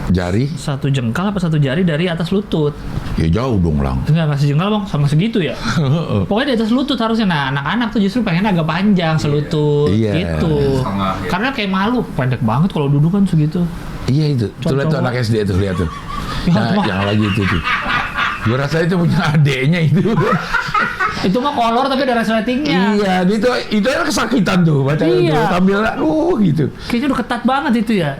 Jari, jengkal apa satu jari dari atas lutut. ya jauh dong, Lang. Enggak sejengkal bang, sama segitu ya. Pokoknya di atas lutut harusnya. Nah anak-anak tuh justru pengen agak panjang selutut Iya. gitu. Setengah, ya. Karena kayak malu, pendek banget kalau duduk kan segitu. Iya itu. Tuh lihat tuh Cowok. anak SD tuh, lihat tuh. Ya, Nah, cuma- yang lagi itu tuh. Gue rasa itu punya adeknya itu. Itu mah kolor tapi ada resletingnya. Iya, itu kan kesakitan tuh baca itu. Iya. Tampil gitu. Kayaknya udah ketat banget itu ya.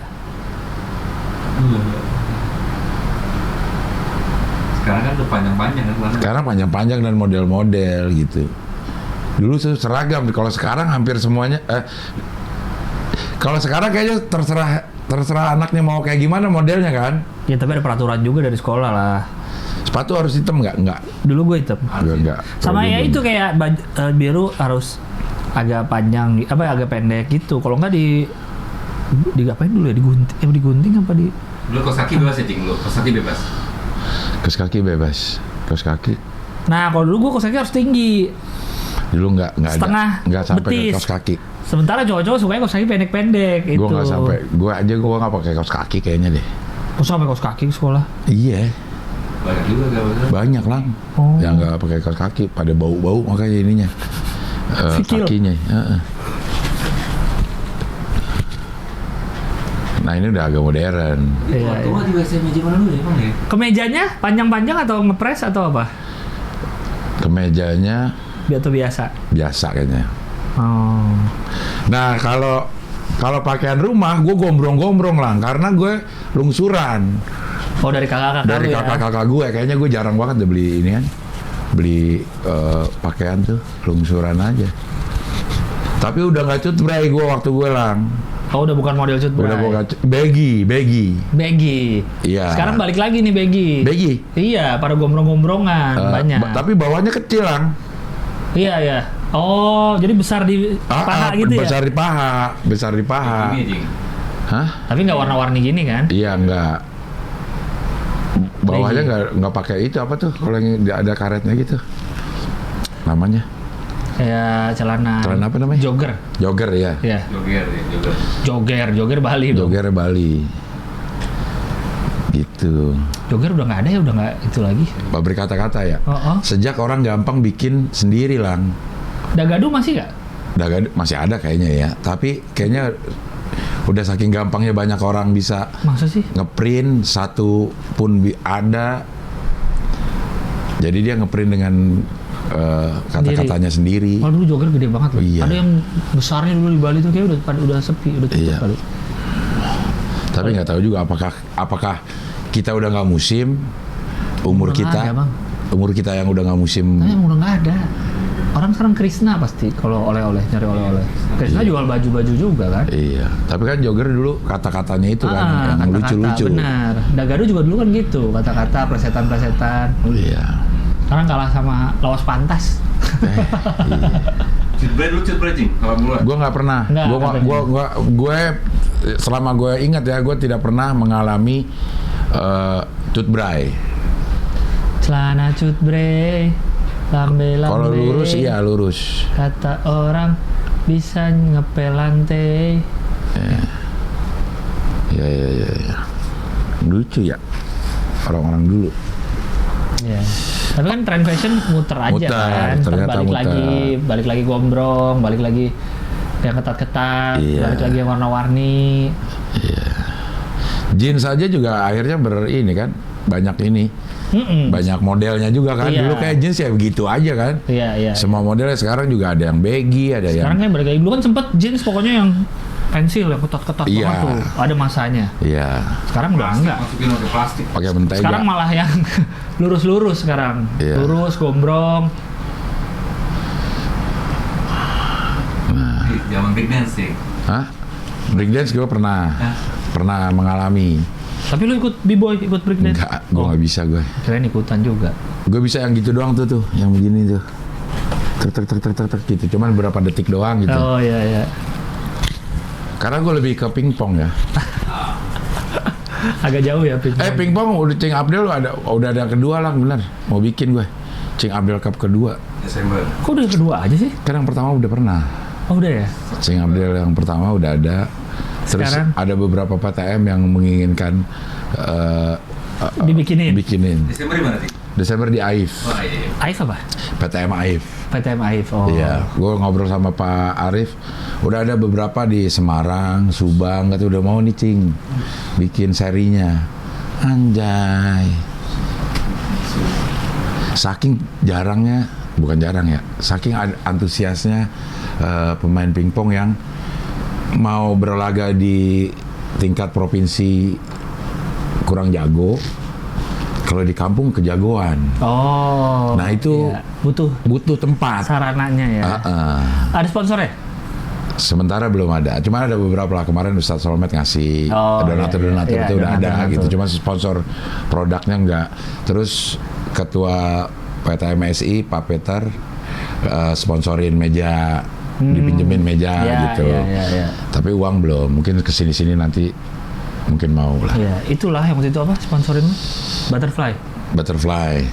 Sekarang kan udah panjang-panjang kan celana. Sekarang panjang-panjang dan model-model gitu. Dulu tuh seragam, kalau sekarang hampir semuanya kalau sekarang kayaknya terserah terserah anaknya mau kayak gimana modelnya kan. Ya tapi ada peraturan juga dari sekolah lah. Sepatu harus hitam nggak? Nggak. Dulu gue hitam. Nggak. Sama Kalau ya dulu itu kayak biru harus agak panjang, agak pendek gitu. Kalau nggak digapain dulu ya? Digunting apa di? Dulu kaos kaki bebas ya, Cing? Dulu kaos kaki bebas. kaos kaki bebas. Kaos kaki. Nah, kalau dulu gue kaos kaki harus tinggi. Dulu nggak ada. Setengah Nggak sampai ke betis. kaos kaki. Sementara cowok-cowok sukanya kaos kaki pendek-pendek itu. Gue nggak sampai. Gue nggak pakai kaos kaki kayaknya deh. Kok sampai kaos kaki ke sekolah? Iya. Banyak juga gak bener. Banyak lah. Oh. Yang nggak pakai kaos kaki pada bau-bau makanya ininya. Sikil. Kakinya. Nah ini udah agak modern. Iya, Waktu mah di SMA zaman dulu ya, Bang ya? Kemejanya panjang-panjang atau ngepres atau apa? Kemejanya Atau biasa? biasa kayaknya. Oh. Nah kalau pakaian rumah gue gombrong-gombrong lah karena gue lungsuran Oh, dari kakak-kakak dari lu ya? kakak-kakak gue. Kayaknya gue jarang banget deh beli ini kan, beli pakaian tuh lungsuran aja. Tapi udah nggak cutbray gue waktu gue lang. Oh, udah bukan model cut Udah bukan baggy. Baggy. Iya. Sekarang balik lagi nih baggy. Baggy. Iya, pada gombrong-gombrongan banyak. Tapi bawahnya kecil lang. Iya, iya. Oh, jadi besar di paha gitu besar ya? besar di paha. Ini, Cing. Hah? Tapi nggak warna-warni gini kan? Iya enggak. Bawahnya nggak pakai itu apa tuh kalau yang ada karetnya gitu. Namanya? Kayak celana. Celana apa namanya? Jogger. Jogger ya. Iya. Jogger Bali dong. Jogger Bali. Gitu. Jogger udah nggak ada ya, udah nggak itu lagi. Pabrik kata-kata ya. Oh. Sejak orang gampang bikin sendiri lang. Dagadu masih nggak? Masih ada kayaknya ya. Tapi kayaknya udah saking gampangnya banyak orang bisa Masa sih? ngeprint satu pun ada. Jadi dia ngeprint dengan kata-katanya sendiri. Oh, dulu Jogger gede banget loh. Iya. Ada yang besarnya dulu di Bali tuh kayak udah sepi, udah tutup Iya. kali. Tapi nggak tahu juga apakah kita udah nggak musim, umur Udah nggak kita, ada, Bang. umur kita yang udah nggak musim. Tapi emang udah nggak ada. Orang sekarang Krishna pasti kalau oleh-oleh, nyari oleh-oleh. Krishna jual baju-baju juga kan? Iya. Tapi kan Jogger dulu kata-katanya itu kan yang kata-kata, lucu-lucu. benar. Dagadu juga dulu kan gitu, kata-kata, plesetan-plesetan. Iya. Sekarang kalah sama lawas pantas. Iya. Cutbray, Cing. Kalau mulai. Gue nggak pernah. Nggak, katanya. Gue selama gue ingat ya, gue tidak pernah mengalami cutbray. Celana cutbray, lambe-lambe. Kalau lurus iya lurus. Kata orang bisa ngepel lantai. Iya. Lucu ya orang-orang dulu. Ya. Tapi kan tren fashion muter aja Muter, kan. Ntar ternyata balik lagi gombrong, balik lagi yang ketat-ketat, Iya. balik lagi yang warna-warni. Jeans aja juga akhirnya ini kan banyak ini. Mm-mm. Banyak modelnya juga kan. Iya. Dulu kayak jeans ya begitu aja kan. Iya. Semua modelnya sekarang juga ada yang baggy, ada Sekarang yang kan balik lagi. Dulu kan sempet jeans pokoknya yang pensil, yang ketat-ketat Iya. banget tuh. Ada masanya. iya Sekarang udah enggak. Masukin pakai plastik. pakai mentega. Sekarang malah yang lurus-lurus sekarang. Iya. Lurus, gombrong. Zaman breakdance, Cing. Hah? Breakdance gue pernah mengalami. Tapi lu ikut b-boy, ikut breakdance? Enggak, gue nggak bisa gue. Kirain ikutan juga. Gue bisa yang gitu doang tuh, yang begini tuh. Tek gitu. Cuman berapa detik doang gitu. Oh iya. Karena gue lebih ke pingpong ya. Agak jauh ya pingpong. Pingpong udah Cing Abdel udah ada kedua lah bener. Mau bikin gue. Cing Abdel Cup kedua. Desember. Kok udah kedua aja sih? Kan yang pertama udah pernah. Oh udah ya? Cing Abdel yang pertama udah ada. Terus Sekarang? ada beberapa PTM yang menginginkan Dibikinin? bikinin. Desember di mana, Cing? Desember di AIF. Oh iya. AIF apa? PTM AIF. PTM AIF, oh. Iya, gue ngobrol sama Pak Arif. Udah ada beberapa di Semarang, Subang, kata udah mau nih Cing bikin serinya. Anjay. Saking jarangnya, bukan jarang ya, saking antusiasnya pemain pingpong yang mau berlaga di tingkat provinsi kurang jago. Kalau di kampung kejagoan. Oh. Nah, itu iya. butuh Butuh tempat. sarananya ya. Heeh. Ada sponsornya? Sementara belum ada. Cuma ada beberapa lah. Kemarin Ustadz Solmed ngasih Oh, donatur-donatur iya, itu iya, udah ada donatur-donatur. gitu. Cuma sponsor produknya enggak. Terus ketua PTMSI Pak Peter sponsorin meja, dipinjemin meja Iya, gitu. iya. Tapi uang belum. Mungkin kesini-sini nanti mungkin mau lah. Iya, itulah yang waktu itu apa sponsorin lu? Butterfly.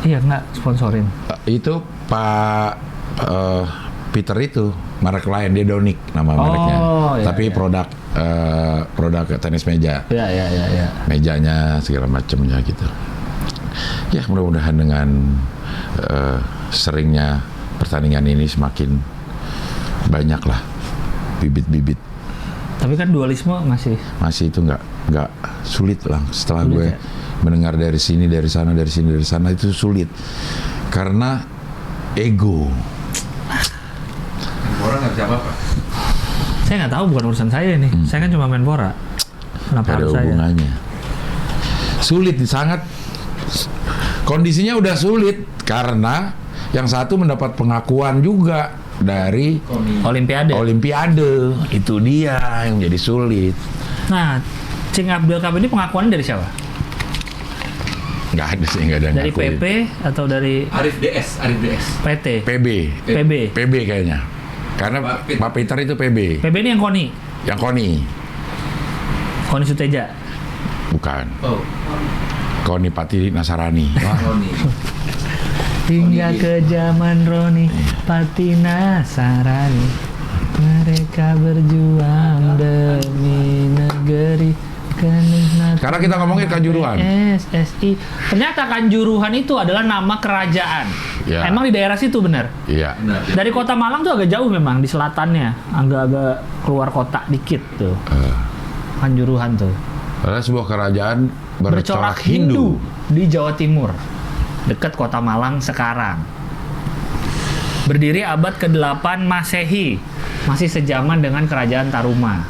Iya, nggak sponsorin. Itu Pak Peter itu merek lain, dia Donic nama mereknya. iya, Tapi iya. produk tenis meja. Iya. Mejanya segala macamnya gitu. Ya mudah-mudahan dengan seringnya pertandingan ini semakin banyak lah bibit-bibit. Tapi kan dualisme masih. Masih itu nggak sulit lah. Setelah Sulit gue ya? mendengar dari sini, dari sana, dari sini, dari sana itu sulit karena ego. Orang nggak bisa apa-apa. Saya nggak tahu, bukan urusan saya nih. Saya kan cuma Menpora. Kenapa Ada harus saya? hubungannya. Sulit, sangat kondisinya udah sulit karena yang satu mendapat pengakuan juga dari Olimpiade. Olimpiade. Itu dia yang jadi sulit. Nah, Cing Abdul Cup ini pengakuannya dari siapa? Nggak ada sih, nggak ada yang Dari ngakuin. PP atau dari Arif DS. PT? PB kayaknya. Karena Pak Pit. Pak Peter itu PB. PB ini yang Koni Suteja. Bukan. Oh, Koni Pati Nasarani. Wah, Roni. Hingga Koni. ke zaman Roni Patina Sarani, mereka berjuang demi negeri. Sekarang kita ngomongin Kanjuruhan. SSI. Ternyata Kanjuruhan itu adalah nama kerajaan. Ya. Emang di daerah situ benar. Iya. Benar. Dari kota Malang tuh agak jauh memang di selatannya, agak-agak keluar kota dikit tuh. Kanjuruhan tuh. Adalah sebuah kerajaan bercorak Hindu Hindu. di Jawa Timur, dekat kota Malang sekarang. Berdiri abad ke-8 Masehi, masih sejaman dengan kerajaan Taruma.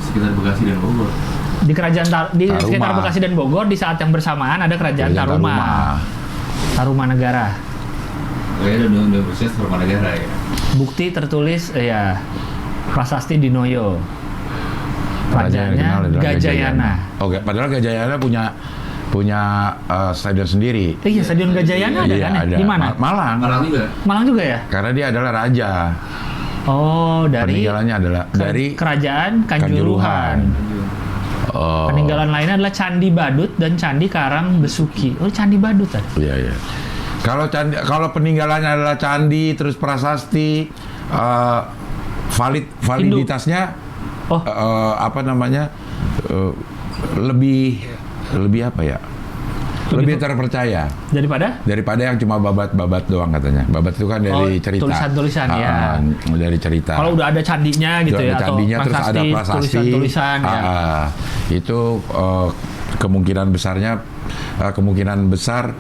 Sekitar Bekasi dan Bogor. Di di Taruma. sekitar Bekasi dan Bogor di saat yang bersamaan ada kerajaan Taruma. Taruma Negara. Kayaknya udah Universitas Tarumanegara ya. Bukti tertulis ya Prasasti Dinoyo. Raja yang dikenal Rajanya adalah Gajayana. Oke, padahal Gajayana punya stadion sendiri. Iya, Stadion Gajayana ada Iya, kan ya? ada. Di mana? Malang. Malang juga. Malang juga ya? Karena dia adalah raja. Oh, dari Peninggalannya adalah dari Kerajaan Kanjuruhan. Oh, Peninggalan lainnya adalah Candi Badut dan Candi Karang Besuki. Oh, Candi Badut tadi. iya. Kalau peninggalannya adalah candi, terus prasasti, validitasnya Oh. apa namanya lebih apa ya? Lebih terpercaya Daripada yang cuma babat doang katanya. Babat itu kan dari cerita. tulisan-tulisan ya. Dari cerita. Kalau udah ada candinya gitu Udah ya, ada candinya, terus ada prasasti, tulisan-tulisan ya. Itu kemungkinan besar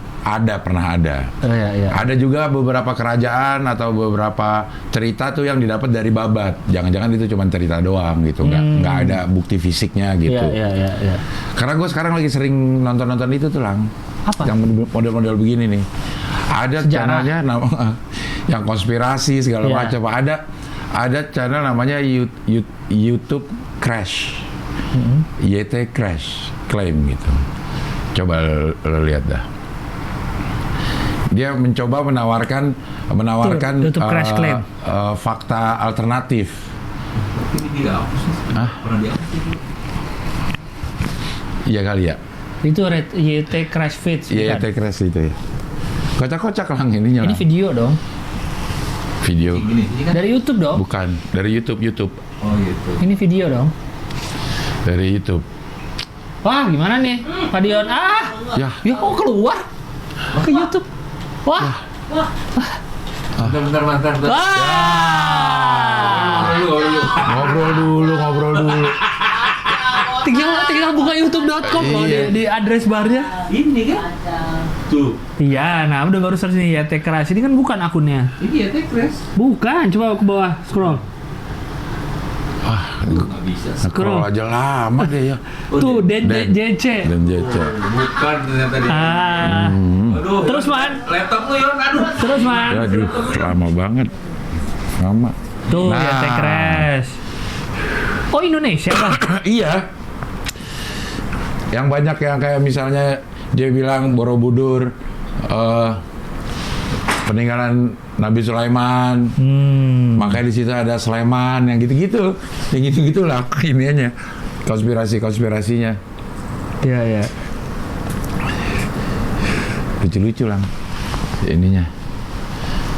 pernah ada. Iya. Ada juga beberapa kerajaan atau beberapa cerita tuh yang didapat dari babat. Jangan-jangan itu cuma cerita doang gitu, nggak ada bukti fisiknya gitu. Iya. Karena gue sekarang lagi sering nonton itu tuh Lang. Apa? Yang model-model begini nih. Ada Sejarah. channelnya yang konspirasi segala Iya. macam. Ada channel namanya YouTube Crash. YT Crash Claim gitu. Coba lo lihat dah. Dia mencoba menawarkan YouTube Crash Claim. fakta alternatif. Ini dihapus sih. Hah? Pernah dihapus itu. Iya kali ya. Itu YT Crash Feeds. Iya, bukan? YT Crash itu ya. Kocak-kocak Lang ininya. Ini Lang. video dong. Video. Gini, ini kan. Dari YouTube dong. Bukan, dari YouTube. Oh gitu. Ini video dong. Dari YouTube. Wah, gimana nih? Pak Dion. Ya, Ya kok keluar? Ke YouTube. Wah. Bentar. Wah. Ngobrol dulu. ngobrol dulu. Tinggal buka youtube.com loh Iya. di address barnya. Ini kan. Tuh. Iya, nah udah baru search nih YT Crash. Ini kan bukan akunnya. Ini ya Crash. Bukan, coba ke bawah scroll. Nggak bisa. Scroll aja lama deh ya. Tuh Dan JC. JC. Bukan ternyata dia. Aduh. Terus Man. Laptop lu Yon, aduh. Terus Man. Aduh, lama banget. Lama. Tuh, Nah. Yate Crash. Oh, Indonesia, Bang. Iya. Yang banyak yang kayak misalnya dia bilang Borobudur, peninggalan Nabi Sulaiman. Makanya di situ ada Sulaiman, yang gitu-gitu. Yang gitu-gitulah iniannya. Konspirasinya. Iya, iya. Lucu-lucu lang ininya.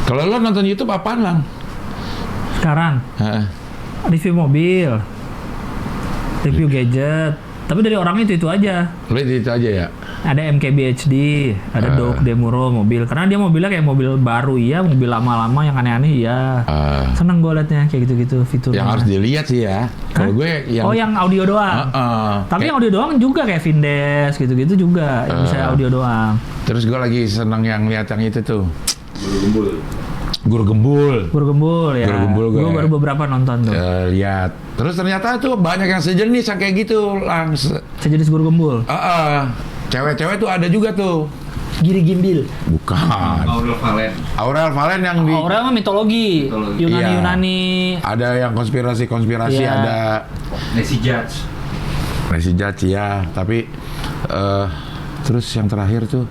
Kalau lo nonton YouTube apaan lang? Sekarang Heeh. review mobil, review gadget. Tapi dari orangnya itu aja. Lo itu aja ya? Ada MKB HD, ada Dodge Demuro mobil. Karena dia mobilnya kayak mobil baru iya, mobil lama-lama yang aneh-aneh iya. Seneng gue liatnya kayak gitu-gitu fiturnya. Yang harus dilihat sih ya. Kalau gue yang Oh, yang audio doang. Tapi yang audio doang juga kayak Vindes gitu-gitu juga yang bisa audio doang. Terus gue lagi seneng yang lihat yang itu tuh. Guru gembul. Guru Gembul. Guru Gembul ya. Guru Gembul gue. Gue baru beberapa nonton tuh. Lihat. Terus ternyata tuh banyak yang sejenis yang kayak gitu langsung. Sejenis Guru Gembul. Cewek-cewek tuh ada juga tuh. Giri Gimbil. Bukan. Aurel Valen. Aurel Valen yang di Orang mah mitologi. Mitologi. Yunani. ada yang konspirasi Iya. ada Nancy Judge. Messi Judge ya, tapi terus yang terakhir tuh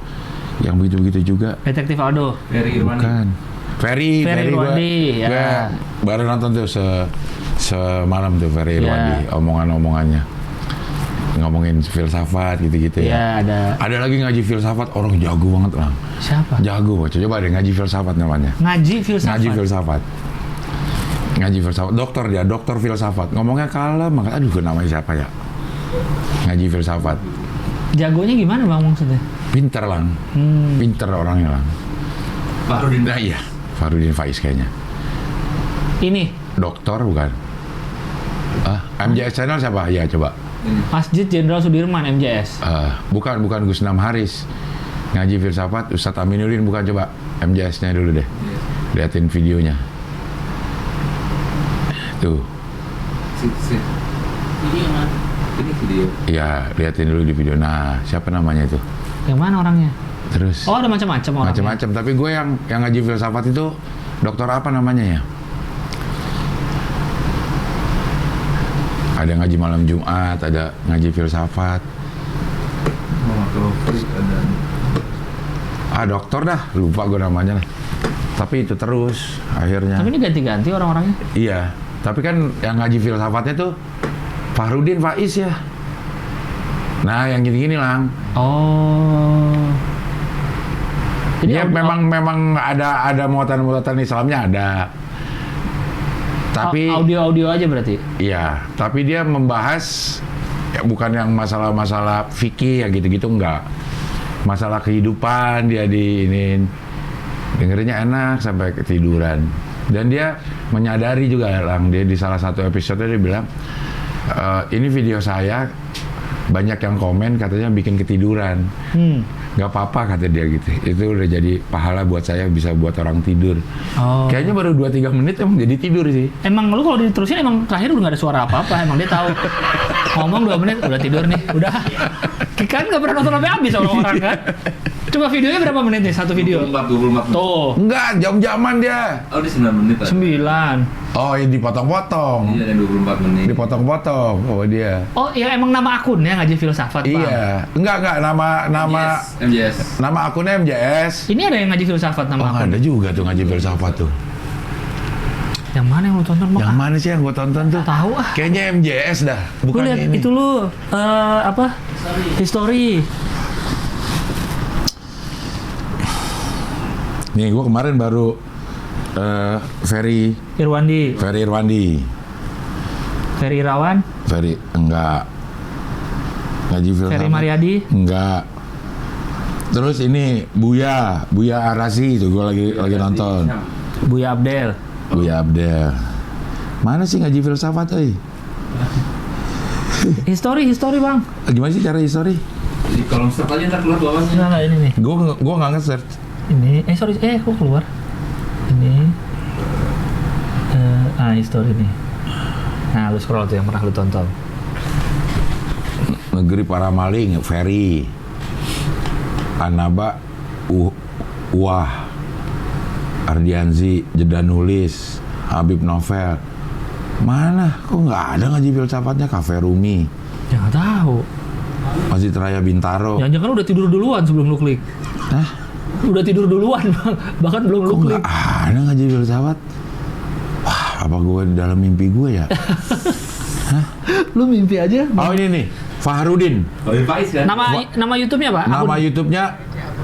yang begitu-begitu juga. Detektif Aldo. Ferry Irwandi. Bukan. Ferry Irwandi, gua ya. baru nonton tuh semalam tuh Ferry Ya. Irwandi, omongan-omongannya. Ngomongin filsafat gitu-gitu ya. Iya, ada. Ada lagi ngaji filsafat, orang jago banget lah. Siapa? Jago, coba deh ngaji filsafat namanya. Ngaji filsafat. Ngaji filsafat. Dokter dia, dokter filsafat. Ngomongnya kalem, makanya aduh namanya siapa ya? Ngaji filsafat. Jagonya gimana Bang maksudnya? Pinter lang. Pinter orangnya lang. Farudin. Nah iya, Farudin Faiz kayaknya. Ini Dokter bukan? MJS Channel siapa? Ya coba. Masjid Jenderal Sudirman MJS. Bukan Gusnam Haris. Ngaji filsafat Ustadz Aminuddin bukan, coba MJS-nya dulu deh. Liatin videonya. Tuh. Ini kan Ini video. Iya, liatin dulu di video. Nah, siapa namanya itu? Yang mana orangnya? Terus Oh, ada macam-macam orangnya. macam-macam, tapi gue yang ngaji filsafat itu dokter apa namanya ya? Ada ngaji malam Jumat, ada ngaji filsafat. Muhammad Taufik ada. Dokter dah, lupa gue namanya lah. Tapi itu terus akhirnya. Tapi ini ganti-ganti orang-orangnya. Iya, tapi kan yang ngaji filsafatnya tuh Farudin Faiz ya. Nah, yang gini-gini lang. Oh. Jadi Ya memang ada muatan-muatan Islamnya ada. Tapi audio aja berarti. iya, tapi dia membahas ya bukan yang masalah-masalah fikih ya gitu-gitu enggak. Masalah kehidupan dia diinin. Dengerinnya enak sampai ketiduran. Dan dia menyadari juga lang, dia di salah satu episode dia bilang ini video saya banyak yang komen katanya bikin ketiduran. Nggak apa-apa kata dia gitu. Itu udah jadi pahala buat saya, bisa buat orang tidur. Oh. Kayaknya baru 2-3 menit emang jadi tidur sih. Emang lu kalau diterusin emang terakhir udah gak ada suara apa-apa. Emang dia tahu. Ngomong 2 menit udah tidur nih. Udah. Kan gak pernah nonton sampai habis orang-orang kan. Coba videonya berapa menit nih satu video? 24 menit. Tuh. Enggak, jam-jaman dia. Oh, di 9 menit lah. 9. Oh, ya dipotong-potong. Iya, dan 24 menit. Dipotong-potong. Oh, dia. Oh, ya emang nama akunnya ngaji filsafat, Bang. Iya. Enggak, nama MJS. nama akunnya MJS. Ini ada yang ngaji filsafat nama Oh, akun. ada juga tuh ngaji filsafat tuh. Yang mana yang lu tonton, Bang? Yang mana sih yang gue tonton tuh? Tahu ah. Kayaknya MJS dah, Gue bukan lihat ini. itu lu apa? History. Nih, gue kemarin baru Ferry Irwandi, Irwandi. Ferry Irawan, Ferry enggak. Ngaji filsafat. Ferry Mariadi. Enggak. Terus ini Buya Arasi itu gue lagi nonton. Buya Abdel. Buya Abdel. Mana sih ngaji filsafat euy? History Bang. Gimana sih cara history? Di kolom search aja ntar keluar bawahnya. Nah, ini nih. Gue nggak nge-search. Ini kok keluar? Ini history nih. Nah, lu scroll tuh yang pernah lu tonton. Negeri para maling, Ferry. Anaba Wah Ardianzi, jeda nulis. Habib Novel. Mana? Kok nggak ada ngaji filsafatnya? Cafe Rumi, Ya nggak tahu. Masjid Raya Bintaro. Jangan-jangan udah tidur duluan sebelum lu klik. Hah? Udah tidur duluan, Bang. Bahkan belum lu Kok klik. nggak ada ngaji filsafat? Wah, apa gue di dalam mimpi gue ya? Lu mimpi aja. Oh ini nih, Fahrudin. Habib Faiz kan? Nama YouTube-nya, Pak? Nama Akun- YouTube-nya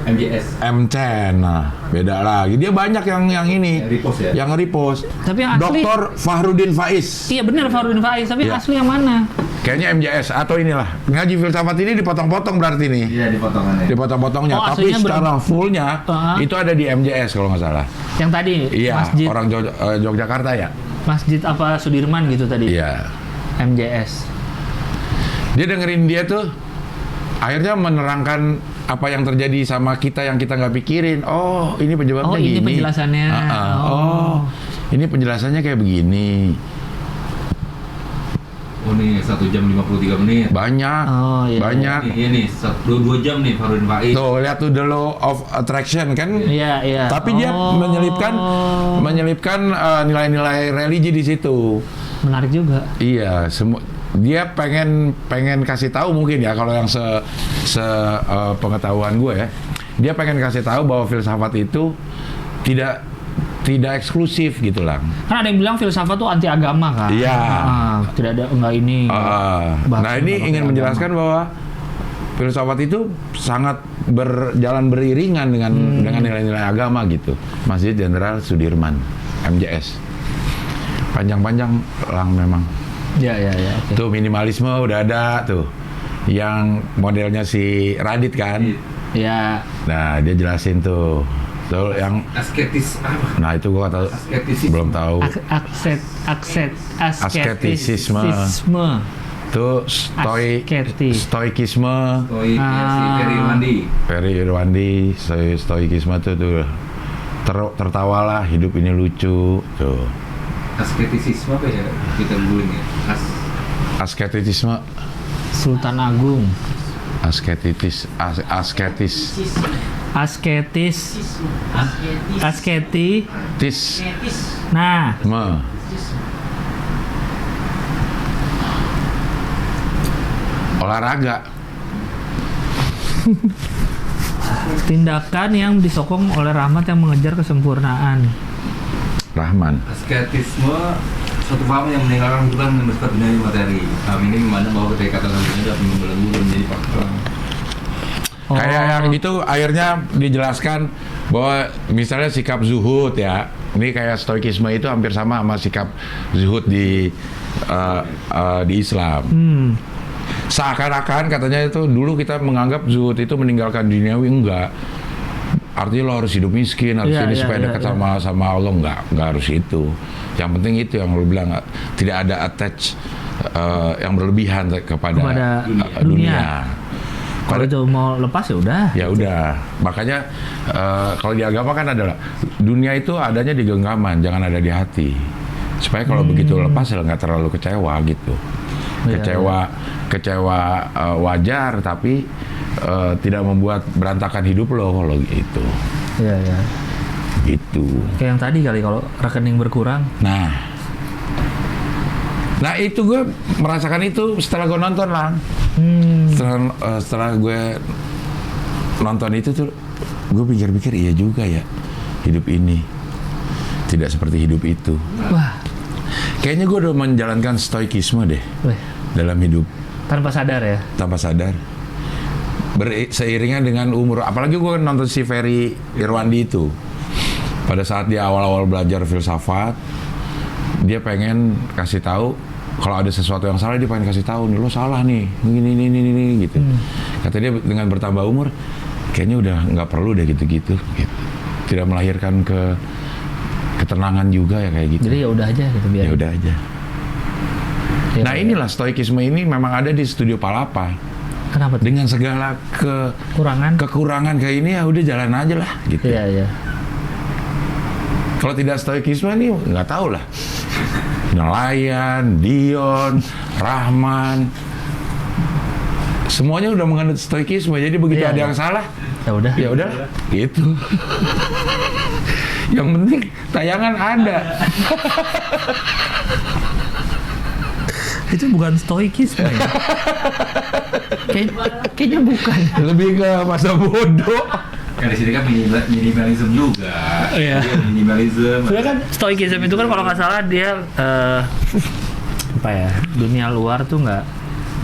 MJS. M10. Nah, beda lagi. Dia banyak yang ini. Yang repost ya? Yang repost. Tapi yang asli. Dr. Fahrudin Faiz. Iya benar Farudin Faiz, tapi Iya. asli yang mana? Kayaknya MJS atau inilah. Ngaji filsafat ini dipotong-potong berarti nih. Iya di potongannya. Dipotong-potongnya. Oh, Tapi aslinya secara fullnya itu ada di MJS kalau nggak salah. Yang tadi Iya, masjid orang Yogyakarta ya. masjid apa Sudirman gitu tadi. Iya. MJS. Dia dengerin dia tuh akhirnya menerangkan apa yang terjadi sama kita yang kita nggak pikirin. Oh, ini penyebabnya Oh, ini gini. penjelasannya. Oh, ini penjelasannya kayak begini. Oh nih 1 jam 53 menit. Banyak. Oh, iya, Banyak. Ini 2 jam nih Farudin Faiz. Tuh, lihat tuh the law of attraction kan. Iya, iya. Tapi dia menyelipkan nilai-nilai religi di situ. Menarik juga. Iya, dia pengen kasih tahu mungkin ya kalau yang pengetahuan gue ya. Dia pengen kasih tahu bahwa filsafat itu tidak eksklusif gitu lah. Kan ada yang bilang filsafat tuh anti agama kan. Iya. Tidak ada enggak ini. Nah ini ingin agama. menjelaskan bahwa filsafat itu sangat berjalan beriringan dengan nilai-nilai agama gitu. Masjid Jenderal Sudirman, MJS. Panjang-panjang lang memang. Ya, ya, ya. Oke. Tuh minimalisme udah ada tuh. Yang modelnya si Radit kan. Ya. Nah, dia jelasin tuh. Tuh yang Asketis apa? nah itu gua tahu Asketisisme. belum tahu. Asketisisme. Tuh Asketis. stoikisme, Ya, si Ferry Irwandi. Ferry Irwandi, stoikisme tuh tertawalah hidup ini lucu tuh. Asketisisme apa ya? Kita googling ya. Asketisisme, Sultan Agung. asketis, Asketis. Asketi. tis, Nah, olahraga, tindakan yang disokong oleh rahmat yang mengejar kesempurnaan. Rahman. Asketisme suatu paham yang meninggalkan Tuhan dan bersifat dunia materi. Paham ini memandang bahwa ketika kata dunia dapat membelenggu dan menjadi faktor. Kayak yang itu akhirnya dijelaskan bahwa misalnya sikap zuhud ya, ini kayak stoikisme itu hampir sama sikap zuhud di Islam. Seakan-akan katanya itu dulu kita menganggap zuhud itu meninggalkan duniawi, enggak. Artinya lo harus hidup miskin, harus Iya, ini iya, supaya iya, dekat iya. sama Allah, enggak harus itu. Yang penting itu yang lo bilang, tidak ada attach yang berlebihan kepada dunia. Kalau itu mau lepas ya udah. Ya udah, makanya kalau di agama kan adalah dunia itu adanya di genggaman, jangan ada di hati. Supaya kalau begitu lepas ya nggak terlalu kecewa gitu. Iya, Kecewa wajar, tapi tidak membuat berantakan hidup lo kalau gitu. Iya, iya. Gitu. Kayak yang tadi kali kalau rekening berkurang. Nah itu gue merasakan itu setelah gue nonton lah. Setelah gue nonton itu tuh gue pikir-pikir iya juga ya, hidup ini tidak seperti hidup itu. Wah, Kayaknya gue udah menjalankan stoikisme deh weh, dalam hidup tanpa sadar ya. tanpa sadar. Seiringan dengan umur, apalagi gue nonton si Ferry Irwandi itu. Pada saat dia awal-awal belajar filsafat, dia pengen kasih tahu kalau ada sesuatu yang salah, dia pengen kasih tahu nih, lo salah nih, ini gitu. Kata dia dengan bertambah umur, kayaknya udah nggak perlu deh gitu-gitu. Gitu. Tidak melahirkan ketenangan juga ya kayak gitu. Jadi ya udah aja gitu biar. Ya udah aja. Ya, Nah inilah stoikisme ini memang ada di Studio Palapa. Kenapa tuh? Dengan segala kekurangan kayak ini ya udah jalan aja lah gitu. Iya, iya. Kalau tidak stoikisme ini nggak tahu lah. Nelayan, Dion, Rahman, semuanya udah menganut stoikisme. Jadi begitu Iya, ada iya. yang salah, udah. Ya udah, gitu. Yang penting tayangan ada. Itu bukan stoikisme ya? Kayaknya bukan. Lebih ke masa bodoh. Kan di sini kan minimalism juga. Iya. Dia minimalism. Sebenarnya kan stoikism itu kan kalau nggak salah dia apa ya, dunia luar tuh nggak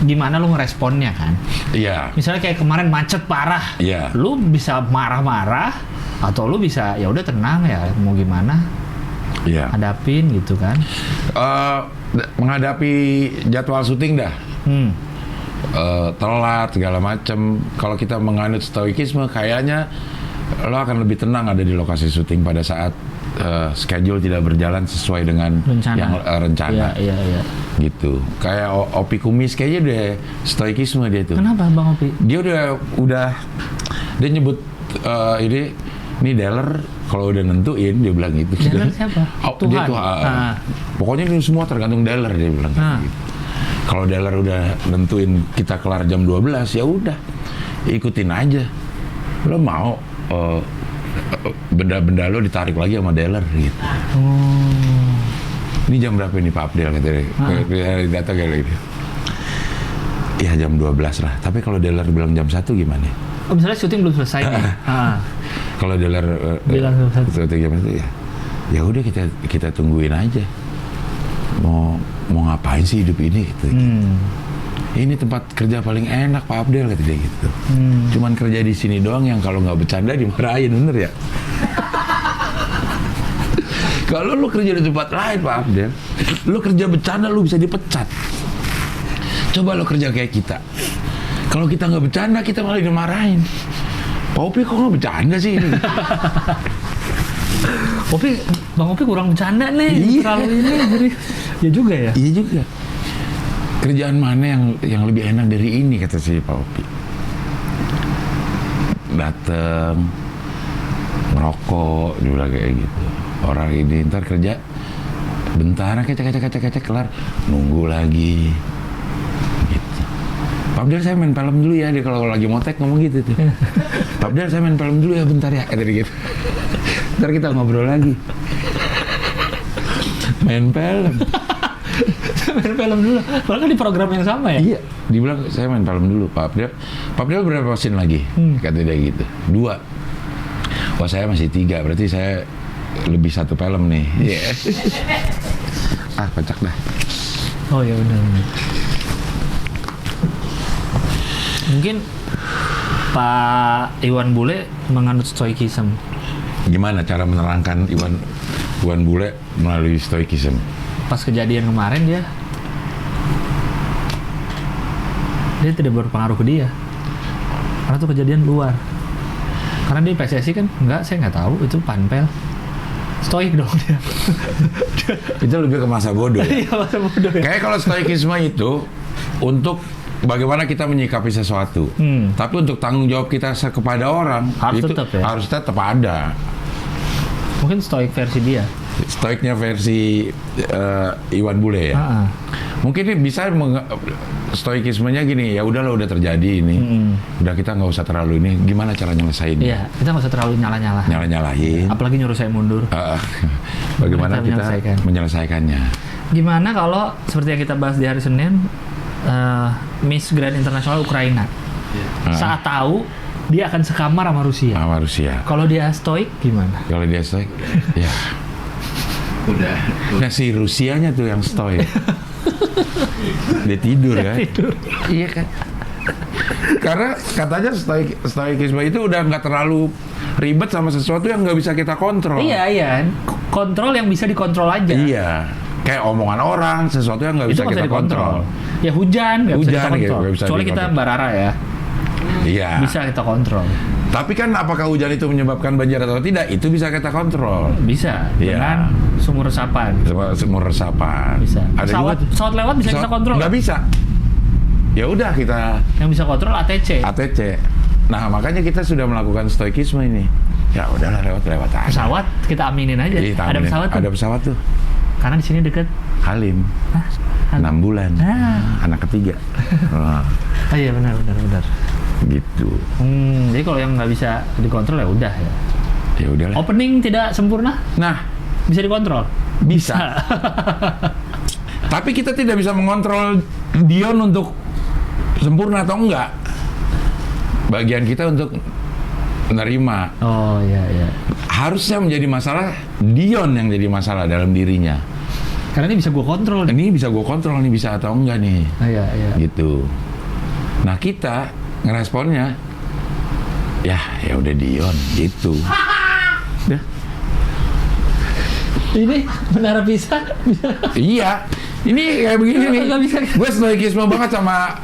gimana lu ngeresponnya kan. Iya. Misalnya kayak kemarin macet parah, Iya. lu bisa marah-marah atau lu bisa ya udah tenang ya, mau gimana Iya. hadapin gitu kan. Menghadapi jadwal syuting dah. Telat segala macem. Kalau kita menganut stoikisme, kayaknya lo akan lebih tenang ada di lokasi syuting pada saat schedule tidak berjalan sesuai dengan Rencana. yang rencana. Iya. Gitu. Kayak Opi Kumis kayaknya udah stoikisme dia tuh. Kenapa Bang Opi? Dia udah dia nyebut ini Deller kalau udah nentuin dia bilang gitu. Deller siapa? Dia Tuhan. Tuhan. Pokoknya ini semua tergantung Deller dia bilang gitu. Kalau Deller udah nentuin kita kelar jam 12 ya udah ikutin aja. Lo mau benda-benda lo ditarik lagi sama Deller gitu. Ini jam berapa ini Pak Abdel katanya? Data kayak gitu. Ya jam 12 lah. Tapi kalau Deller bilang jam 1 gimana? Oh, misalnya syuting belum selesai nih. Kalau Deller Bilang jam 1. jam 1 ya. Ya udah kita tungguin aja. Mau ngapain sih hidup ini gitu. Ini tempat kerja paling enak Pak Abdel kata dia gitu. Cuman kerja di sini doang yang kalau nggak bercanda dimarahin, bener ya? Kalau lu kerja di tempat lain Pak Abdel, lu kerja bercanda lu bisa dipecat. Coba lu kerja kayak kita. Kalau kita nggak bercanda kita malah dimarahin. Pak Opi kok nggak bercanda sih ini? Bang Opi kurang bercanda nih. Iya. Terlalu ini jadi ya juga ya. Iya juga. Kerjaan mana yang lebih enak dari ini kata si Pak Opi. Dateng ngerokok juga kayak gitu. Orang ini ntar kerja bentar kecek kelar nunggu lagi gitu. Pak Abdel saya main film dulu ya, dia kalau lagi motek ngomong gitu tuh. Pak Abdel saya main film dulu ya bentar ya kata dia gitu. Ntar kita ngobrol lagi. Main film. Main film dulu. Padahal kan di program yang sama ya. Iya, dibilang saya main film dulu Pak Abdel. Pak Abdel berapa scene lagi? Kata dia gitu. 2. Wah saya masih 3, berarti saya lebih 1 film nih. Iya. Yeah. Kocak dah. Oh ya benar. Mungkin Pak Iwan Bule menganut stoikism. Gimana cara menerangkan Iwan Bule melalui stoikism? Pas kejadian kemarin dia tidak berpengaruh ke dia. Karena itu kejadian luar. Karena di PSSI kan saya nggak tahu itu panpel. Stoik dong dia. Itu lebih ke masa bodoh. Ya? Iya, masa bodoh ya. Kayak kalau stoikisme itu untuk bagaimana kita menyikapi sesuatu. Tapi untuk tanggung jawab kita kepada orang Harus itu tetap ya? harus tetap ada. Mungkin stoik versi dia. Stoiknya versi Iwan Bule ya. Mungkin ini bisa stoikismenya gini, ya udahlah udah terjadi ini, udah kita nggak usah terlalu ini. Gimana cara nyelesain? Iya, kita nggak usah terlalu Nyalahin. Apalagi nyuruh saya mundur. Bagaimana kita menyelesaikannya? Gimana kalau seperti yang kita bahas di hari Senin, Miss Grand Internasional Ukraina saat tahu dia akan sekamar sama Rusia. Sama Rusia. Kalau dia stoik gimana? Kalau dia stoik, ya. Udah. Nah si Rusianya tuh yang stoik. Dia tidur kan? Iya kan? Karena katanya stoikisme itu udah nggak terlalu ribet sama sesuatu yang nggak bisa kita kontrol. Iya. Kontrol yang bisa dikontrol aja. Iya. Kayak omongan orang, sesuatu yang nggak bisa kita kontrol. Ya hujan nggak bisa kita kontrol. nggak bisa Kecuali kita dikontrol. Mbak Rara ya. Iya. Bisa kita kontrol. Tapi kan apakah hujan itu menyebabkan banjir atau tidak? Itu bisa kita kontrol. Bisa. Iya. Dengan sumur resapan. Sumur resapan. Bisa. Ada juga Pesawat lewat bisa kita kontrol. Nggak bisa. Ya udah kita Yang bisa kontrol ATC. Nah makanya kita sudah melakukan stoikisme ini. Ya udahlah lewat aja. Pesawat kita aminin aja. Iya, Ada pesawat tuh. Ada pesawat tuh. Karena di sini deket. Halim. 6 bulan. Anak ketiga. Oh iya benar. Gitu. Jadi kalau yang nggak bisa dikontrol ya udah ya. Ya udahlah. Opening tidak sempurna Nah, bisa dikontrol. bisa. Tapi kita tidak bisa mengontrol Dion untuk sempurna atau enggak. Bagian kita untuk menerima. Oh iya iya. Harusnya menjadi masalah Dion yang jadi masalah dalam dirinya. Karena ini bisa gue kontrol. Ini bisa gue kontrol, ini bisa atau enggak nih. Iya iya. Gitu. Nah kita ngeresponnya, ya udah Dion gitu. Dah. Ini menara pisah. Iya. Ini kayak begini nih. Nggak bisa. Gue stoikisme banget sama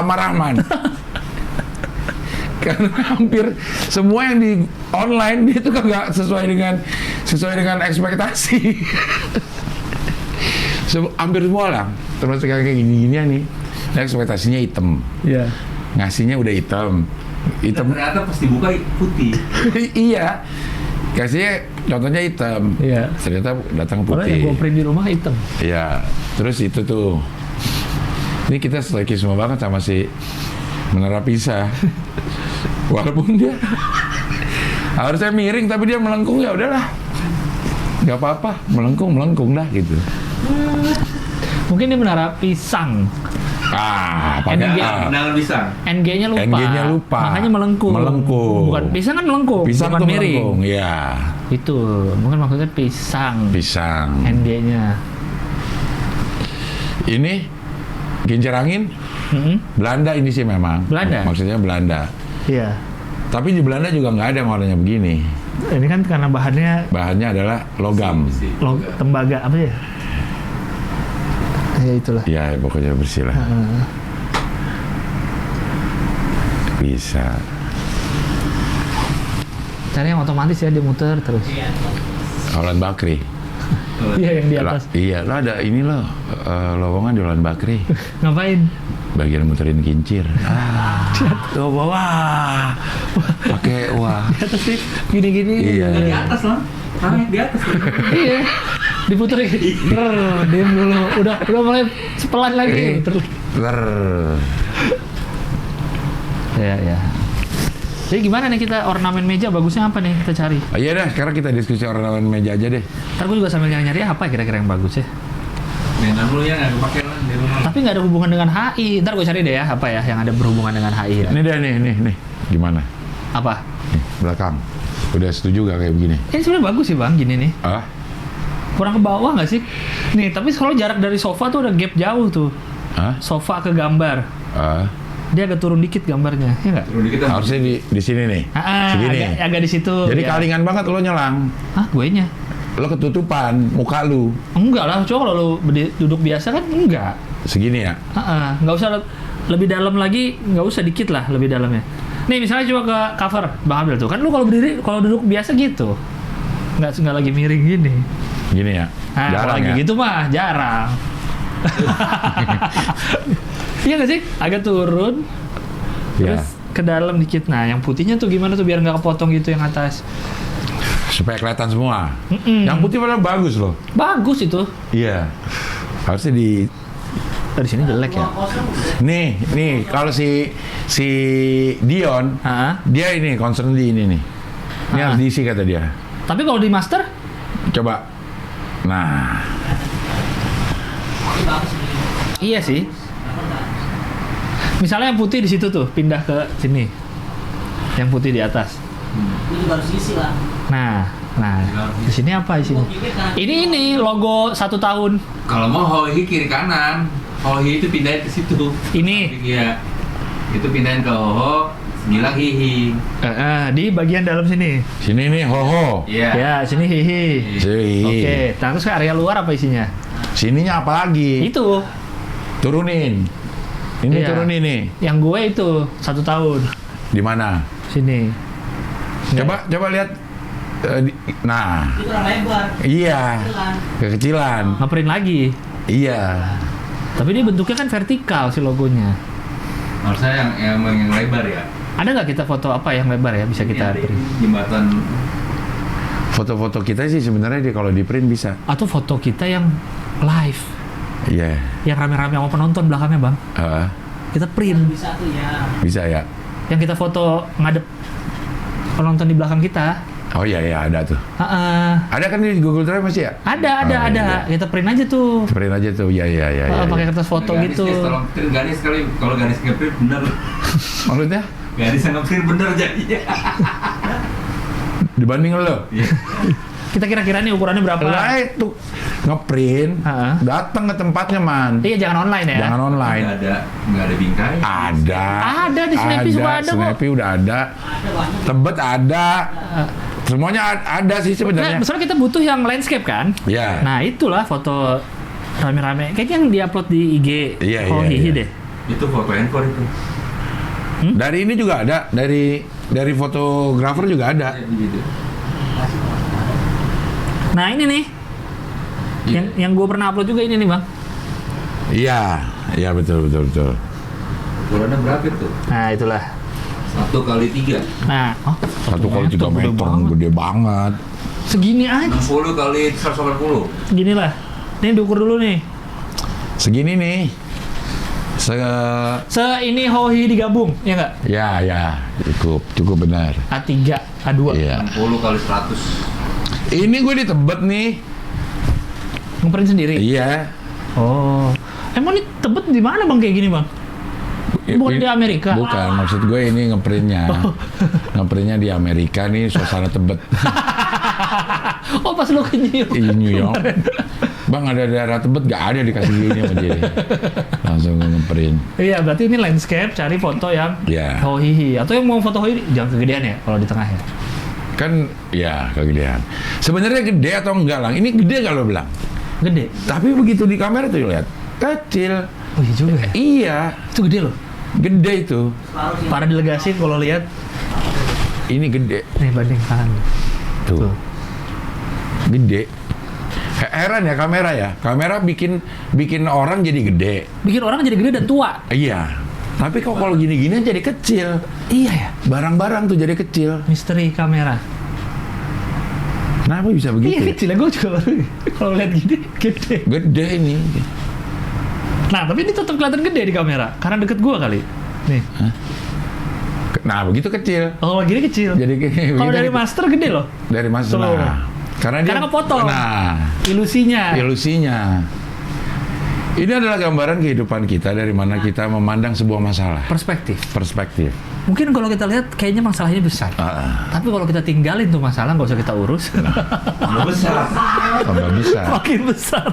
Rahman. Karena hampir semua yang di online dia tuh kagak sesuai dengan ekspektasi. Hampir semua orang, termasuk kayak gini-ginian nih, ekspektasinya hitam, Iya. ngasihnya udah hitam. Ternyata pas dibuka putih. Iya, kasihnya contohnya hitam, Iya. ternyata datang Kalau yang gue putih. print di rumah hitam. Iya, terus itu tuh, ini kita stoikisme banget sama si Menara Pisa. Walaupun dia harusnya miring tapi dia melengkung, ya udahlah, nggak apa-apa, melengkung dah gitu. Mungkin dia menara pisang. Pakai NG. A. Undangan pisang. NG-nya lupa. NG-nya lupa. Makanya melengkung. Melengkung. Bukan pisang kan melengkung. Pisang bukan tuh miring. melengkung, ya. Itu mungkin maksudnya pisang. Pisang. NG-nya. Ini kincir angin Belanda ini sih memang. Belanda? Maksudnya Belanda. Iya. Tapi di Belanda juga nggak ada yang warnanya begini. Ini kan karena Bahannya adalah logam. tembaga apa ya? Ya itulah. Ya pokoknya bersih lah. Bisa. Cari yang otomatis ya, dia muter terus. Aulan Bakri. Iya yang di atas. Iya, lo ada ini lo lowongan di Aulan Bakri. Ngapain? Bagian muterin kincir. Tuh bawah. Pakai wah. Di atas sih gini-gini. Iya. Di atas lah. Naik di atas. Iya. Diputerin. Diam dulu. Udah mulai sepelan lagi. Terus. Ya. Jadi gimana nih kita ornamen meja bagusnya apa nih kita cari? Iya dah, sekarang kita diskusi ornamen meja aja deh. Ntar gue juga sambil nyari-nyari apa kira-kira yang bagus ya. Mainan dulu ya nggak kepake lah di rumah. Tapi nggak ada hubungan dengan HI. Ntar gue cari deh ya apa ya yang ada berhubungan dengan HI ya. Ini deh nih. Gimana? Apa? Nih, belakang. Udah setuju gak kayak begini? Ini sebenarnya bagus sih bang, gini nih. Ah? Kurang ke bawah nggak sih? Nih, tapi kalau jarak dari sofa tuh ada gap jauh tuh. Hah? Sofa ke gambar. Ah? Dia agak turun dikit gambarnya, ya nggak? Turun dikit lah. Harusnya di sini nih. Segini. Agak di situ. Jadi ya. kalingan banget lo nyelang. Hah, gue nya? Lo ketutupan muka lu. Enggak lah, coba kalau lu duduk biasa kan enggak. Segini ya? Nggak usah lebih dalam lagi, nggak usah dikit lah lebih dalamnya. Nih misalnya coba ke cover, Bang Abdul tuh kan lu kalau berdiri, kalau duduk biasa gitu, nggak lagi miring gini. Gini ya? Nah, Jarang kalau lagi ya? gitu mah jarang. Iya nggak sih? Agak turun, Iya. terus ke dalam dikit. Nah, yang putihnya tuh gimana tuh biar nggak kepotong gitu yang atas? Supaya kelihatan semua. Mm-mm. Yang putih padahal bagus loh. Bagus itu. Iya. Harusnya di Dari sini jelek ya. nih kalau si Dion, dia ini concern di ini nih. Ini harus diisi kata dia. Tapi kalau di master, Coba. Nah, iya sih. Misalnya yang putih di situ tuh, pindah ke sini. Yang putih di atas. Ini baru sisi lah. Nah, di sini apa isinya? Ini logo 1 tahun. Kalau mau Hohi kiri kanan, Hohi itu pindahin ke situ. Ini. Iya. Itu pindahin ke Hoho, bilang hihi. Di bagian dalam sini. sini nih hoho. Iya. Ya, sini hihi. Sini. Oke, nah, terus ke area luar apa isinya? Sininya apa lagi? Itu. Turunin. Ini Iya. turunin nih. Yang gue itu 1 tahun. Di mana? Sini. Coba lihat. Nah, Itu kurang lebar. iya. Jalan. Kekecilan. Ngeprint lagi. Iya. Tapi dia bentuknya kan vertikal si logonya. Harusnya yang lebar ya. Ada nggak kita foto apa yang lebar ya bisa kita Ini ada print? jembatan. Foto-foto kita sih sebenarnya kalau di print bisa. Atau foto kita yang live, Iya. yang rame-rame sama penonton belakangnya bang. Kita print. Bisa tuh ya. Bisa ya. Yang kita foto ngadep penonton di belakang kita. Oh iya ada tuh. Ada kan di Google Drive masih ya? Ada. iya. Kita print aja tuh. Print aja tuh. Iya. Pakai kertas foto Ganis gitu. nih, tolong print ganis kali. Kalau ganis nge-print bener. Maksudnya Ganis yang nge-print bener jadinya. dibanding lo. Iya. Kita kira-kira nih ukurannya berapa? Lah itu ngeprint, datang ke tempatnya man. Iya, jangan online ya. Jangan online. Nggak ada bingkai. Ada di Snappy suka ada kok. Snappy udah ada. Tebet ada. Semuanya ada sih Nah, sebenarnya. misalnya kita butuh yang landscape kan? Iya. Nah, itulah foto rame-rame. Kayaknya yang diupload di IG. Iya, Hihi iya. deh. Itu foto handphone itu. Dari ini juga ada, dari fotografer juga ada. Gitu. Nah, ini nih. Yang gue pernah upload juga ini nih, Bang. Iya betul. Ukurannya berapa itu? Nah, itulah. 1x3. Nah, 1x3 meter, gede banget. Segini aja. 60x180. Segini lah. Ini diukur dulu nih. Segini nih. Ini Hohi digabung, ya nggak? Ya, cukup benar. A3, A2. Iya. 60x100. Ini gue di Tebet nih. Ngeprint sendiri? Iya. Oh. Emang ini Tebet di mana Bang kayak gini, Bang? Bukan di Amerika? Bukan, maksud gue ini ngeprintnya. Ngeprintnya di Amerika nih, suasana Tebet. Oh, pas lu ke New York. Di New York. Bang, ada daerah Tebet gak ada dikasih gini sama dia. Langsung ngeprint. Iya, berarti ini landscape, cari foto yang Iya. Hohihi. Atau yang mau foto Hohihi, jangan kegedean ya kalau di tengah ya. Kan, ya kegedean. Sebenarnya gede atau enggak lang? Ini gede kalau bilang. Gede. Tapi begitu di kamera tuh lihat, kecil. Oh iya juga ya. Iya, Itu gede loh. gede itu. Para delegasi kalau lihat, Ini gede. nih banding tangan. Tuh. Gede. Heran ya kamera ya. Kamera bikin orang jadi gede. Bikin orang jadi gede dan tua. Iya. Tapi kok kalau gini-gini jadi kecil. Iya ya. Barang-barang tuh jadi kecil. Misteri kamera. Kenapa bisa begitu? Iya kecil ya, gue juga baru kalau lihat gini gede. Gede ini. Nah, tapi ini tetap kelihatan gede di kamera karena deket gua kali. Nih. Nah, begitu kecil. Oh, gini kecil. Jadi Kalau dari master gede loh. dari master. Tuh. Nah, karena dia kepotong. Nah, Ilusinya. Ini adalah gambaran kehidupan kita dari mana kita memandang sebuah masalah. Perspektif. Mungkin kalau kita lihat kayaknya masalahnya besar. Tapi kalau kita tinggalin tuh masalah, nggak usah kita urus. Tambah besar. Tambah bisa. Makin besar.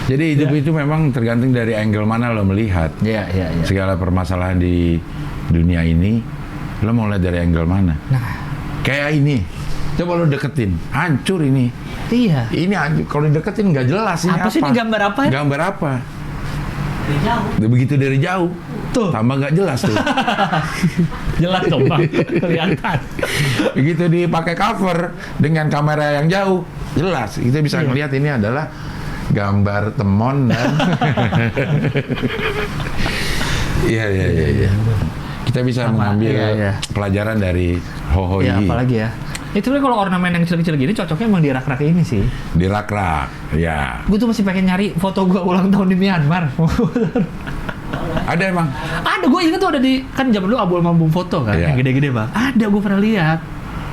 Jadi hidup itu memang tergantung dari angle mana lo melihat. Iya. Segala permasalahan di dunia ini, lo mau lihat dari angle mana? Nah, Kayak ini. Coba lo deketin, hancur ini. iya. Ini hancur. Kalau dideketin nggak jelas ini Apa sih ini gambar apa ya? Gambar apa? Dari jauh. Begitu dari jauh. Tuh. Tambah nggak jelas tuh. Jelas dong, Bang. Kelihatan. Begitu dipakai cover dengan kamera yang jauh, jelas. Kita bisa ngelihat ini adalah gambar temon dan Iya. Kita bisa mengambil pelajaran dari Hohoi. Ya, apalagi ya. Itu sebenarnya kalau ornamen yang kecil-kecil gini cocoknya emang di rak-rak ini sih. Di rak-rak, ya. Gue tuh masih pengen nyari foto gue ulang tahun di Myanmar. Ada emang. Ada, gue inget tuh ada di, kan zaman dulu album foto kan, Iya. yang gede-gede Bang. Ada, gue pernah lihat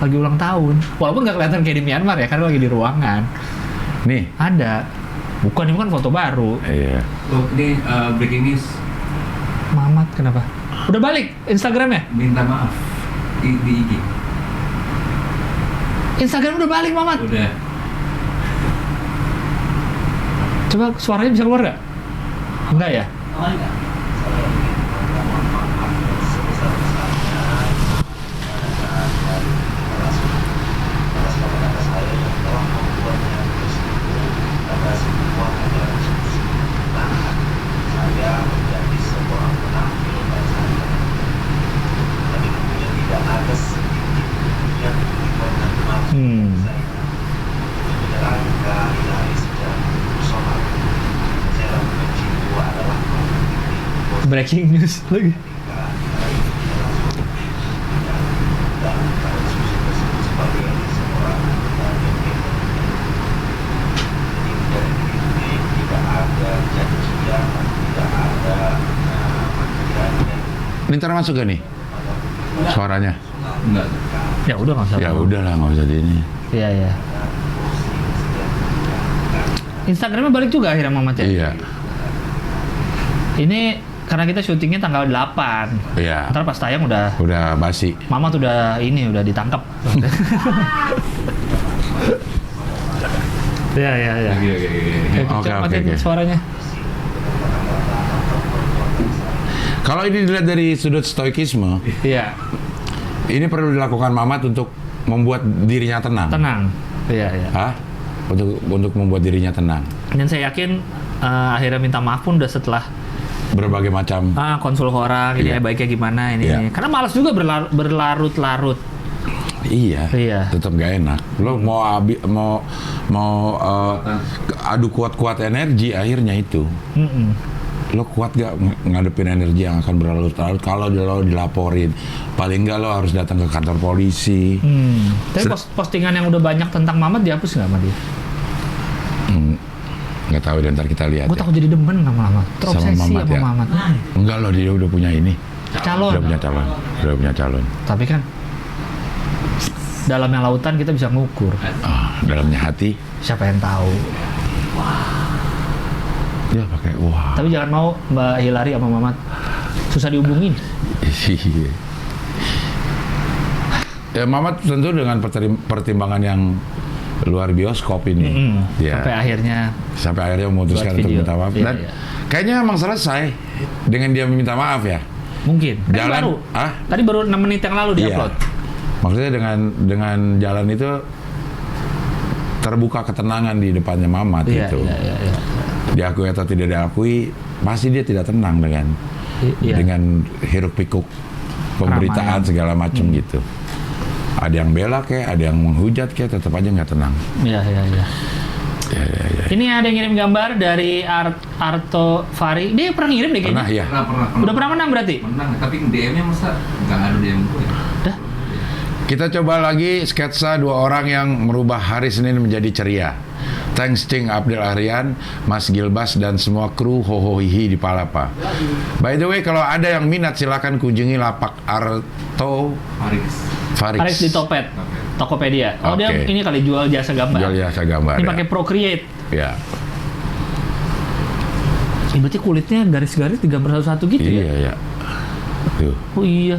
lagi ulang tahun. Walaupun nggak kelihatan kayak di Myanmar ya, karena lagi di ruangan. Nih. Ada. Bukan, ini kan foto baru. Iya. Oh, ini breaking news. Mamat, kenapa? Udah balik Instagramnya? Minta maaf di IG. Instagram udah balik, Mamat. Udah. Coba suaranya bisa keluar nggak? Enggak ya? Oh, enggak. Breaking news lagi. Ini ntar masuk gak nih? suaranya. Enggak. Ya udah nggak usah. Ya udahlah, nggak usah di ini. Iya ya. Instagramnya balik juga akhirnya Mamat ya. Iya. Ini karena kita syutingnya tanggal 8. Iya. Ntar pas tayang udah Basi. Mamat udah ditangkap. Iya iya iya. Oke. Suaranya. Kalau ini dilihat dari sudut stoikisme, Iya. ini perlu dilakukan Mamat untuk membuat dirinya tenang. Tenang. Iya iya. Hah? Untuk membuat dirinya tenang. Dan saya yakin akhirnya minta maaf pun udah setelah Berbagai macam. konsul ke orang, ini Iya. baiknya gimana ini. Iya. Karena malas juga berlarut-larut. Iya. Iya. Tetap gak enak. Lo mau adu kuat-kuat energi, akhirnya itu. Mm-mm. Lo kuat gak ngadepin energi yang akan berlarut-larut kalau lo dilaporin? Paling nggak lo harus datang ke kantor polisi. Tapi postingan yang udah banyak tentang Mamat dihapus nggak sama dia? Nggak tahu deh, ntar kita lihat Gue ya. takut jadi demen sama Mamat. Terobsesi Sama Mamat, sama ya? Mamat. Enggak loh, dia udah punya ini. Calon. Udah punya calon. Tapi kan dalamnya lautan kita bisa ngukur. Dalamnya hati, Siapa yang tahu? dia pakai wah. Tapi jangan mau Mbak Hilary sama Mamat susah dihubungin. Ya Mamat tentu dengan pertimbangan yang luar bioskop ini. Ya. Sampai akhirnya memutuskan buat untuk video. minta maaf. Iya, Dan iya. kayaknya emang selesai dengan dia meminta maaf ya. Mungkin. Jalan, Tadi baru 6 menit yang lalu Iya. di-upload. Maksudnya dengan jalan itu terbuka ketenangan di depannya Mamat Iya, gitu. iya. Diakui atau tidak diakui, pasti dia tidak tenang Iya. dengan hiruk pikuk pemberitaan Keramaian. segala macam gitu. Ada yang bela kayak, ada yang menghujat kayak, tetap aja nggak tenang. Iya. Ya. Ini ada yang ngirim gambar dari Arto Fari. Dia pernah ngirim deh kayaknya. Pernah ya. Pernah. Udah pernah menang berarti? Menang, tapi DM-nya masa nggak ada DM gue. Dah. Kita coba lagi sketsa dua orang yang merubah hari Senin menjadi ceria. Thanks Cing Abdel Aryan, Mas Gilbas dan semua kru Hohohihi di Palapa. By the way, kalau ada yang minat silakan kunjungi lapak Arto Faris. Faris di Topet, Tokopedia. Oh dia Oke. ini kali jual jasa gambar. Jual jasa gambar. Ini ya. pakai Procreate. Ya. Berarti kulitnya garis-garis digambar satu-satu gitu ya? Iya ya. Tuh. Oh iya.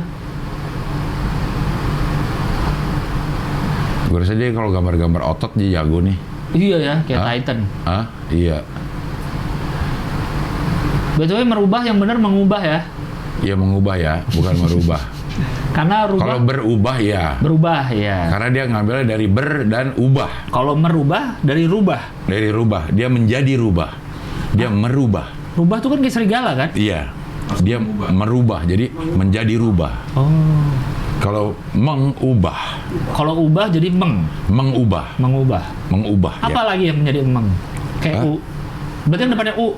Gue rasa dia kalau gambar-gambar otot dia jago nih. Iya ya, kayak Hah? Titan. Iya. Betul merubah yang benar mengubah ya. Iya mengubah ya, bukan merubah. Karena Kalau berubah ya. berubah ya. Karena dia ngambilnya dari ber dan ubah. Kalau merubah dari rubah. Dari rubah, dia menjadi rubah. Dia merubah. Rubah tuh kan kayak serigala kan? Iya. Dia merubah, jadi menjadi rubah. Oh. Kalau mengubah, Kalau ubah jadi mengubah, mengubah. ya. Apa lagi yang menjadi meng? Kayak Hah? u. Berarti yang depannya u.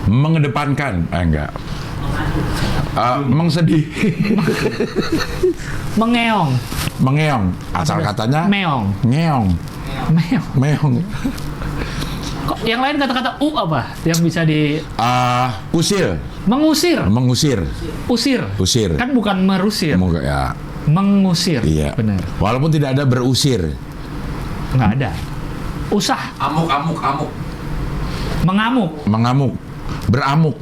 Mengedepankan, enggak. Mengsedih, Mengeong. mengeong. Asal katanya Meong. ngeong, Meong. meong. Kok yang lain kata-kata u apa? Yang bisa di Usir, mengusir. mengusir, Usir. usir. Kan bukan merusir. Ya, Mengusir. iya. Benar. Walaupun tidak ada berusir. Nggak ada. Usah. Amuk. Mengamuk. Mengamuk, beramuk.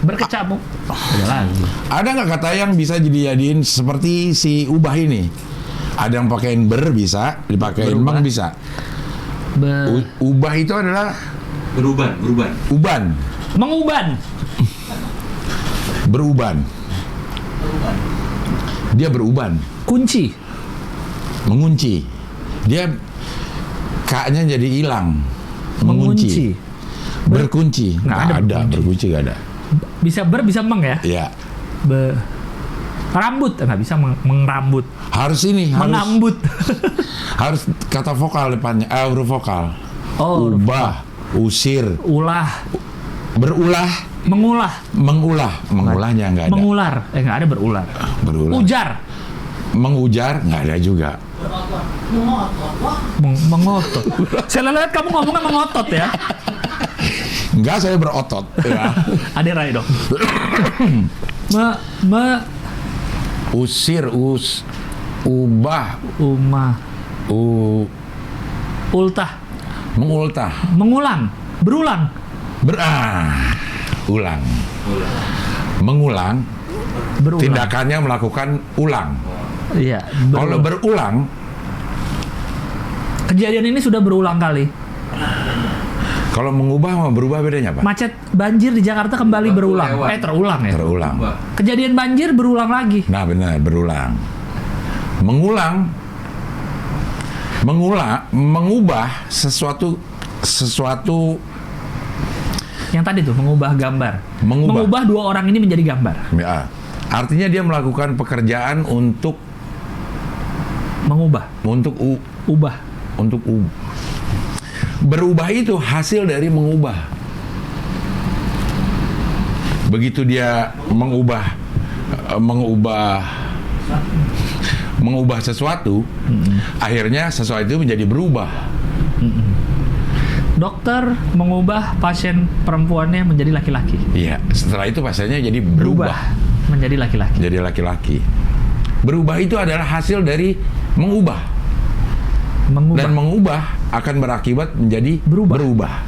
Berkecamuk. Ada lagi. Ada nggak kata yang bisa dijadiin seperti si ubah ini? Ada yang pakein ber bisa, dipakein Berubah. meng bisa. Ubah itu adalah Beruban. uban, Menguban. beruban. Dia beruban, Kunci. mengunci. Dia kaknya jadi hilang. Mengunci. Berkunci. Nggak ada berkunci. Berkunci nggak ada. Bisa bisa meng ya? Iya. Rambut. Nggak bisa mengrambut. Harus ini, Mengambut. harus kata vokal depannya, huruf vokal. Oh, huruf Ubah, usir, Ulah. berulah, Mengulah. mengulahnya nggak ada. Mengular. Nggak ada berular. Berulah. Ujar. Mengujar nggak ada juga. Mengotot. Saya lihat kamu ngomongnya mengotot ya. Enggak, saya berotot. Ya. Ada Rai dong. usir, ubah, Umah. Ultah. mengultah, Mengulang. Berulang. ulang. Mengulang, Berulang. tindakannya melakukan ulang. Iya. Kalau berulang, Kejadian ini sudah berulang kali. kalau mengubah sama berubah bedanya apa? Macet banjir di Jakarta kembali berulang. Lewat. Terulang ya. Terulang. Wah, Kejadian banjir berulang lagi. Nah benar, berulang. Mengubah sesuatu Yang tadi tuh mengubah gambar. Mengubah. Dua orang ini menjadi gambar. ya. Artinya dia melakukan pekerjaan untuk Mengubah. Ubah. Berubah itu hasil dari mengubah. Begitu dia mengubah sesuatu, akhirnya sesuatu itu menjadi berubah. Dokter mengubah pasien perempuannya menjadi laki-laki. Iya, setelah itu pasiennya jadi berubah Menjadi laki-laki. jadi laki-laki. Berubah itu adalah hasil dari mengubah. Dan mengubah akan berakibat menjadi berubah.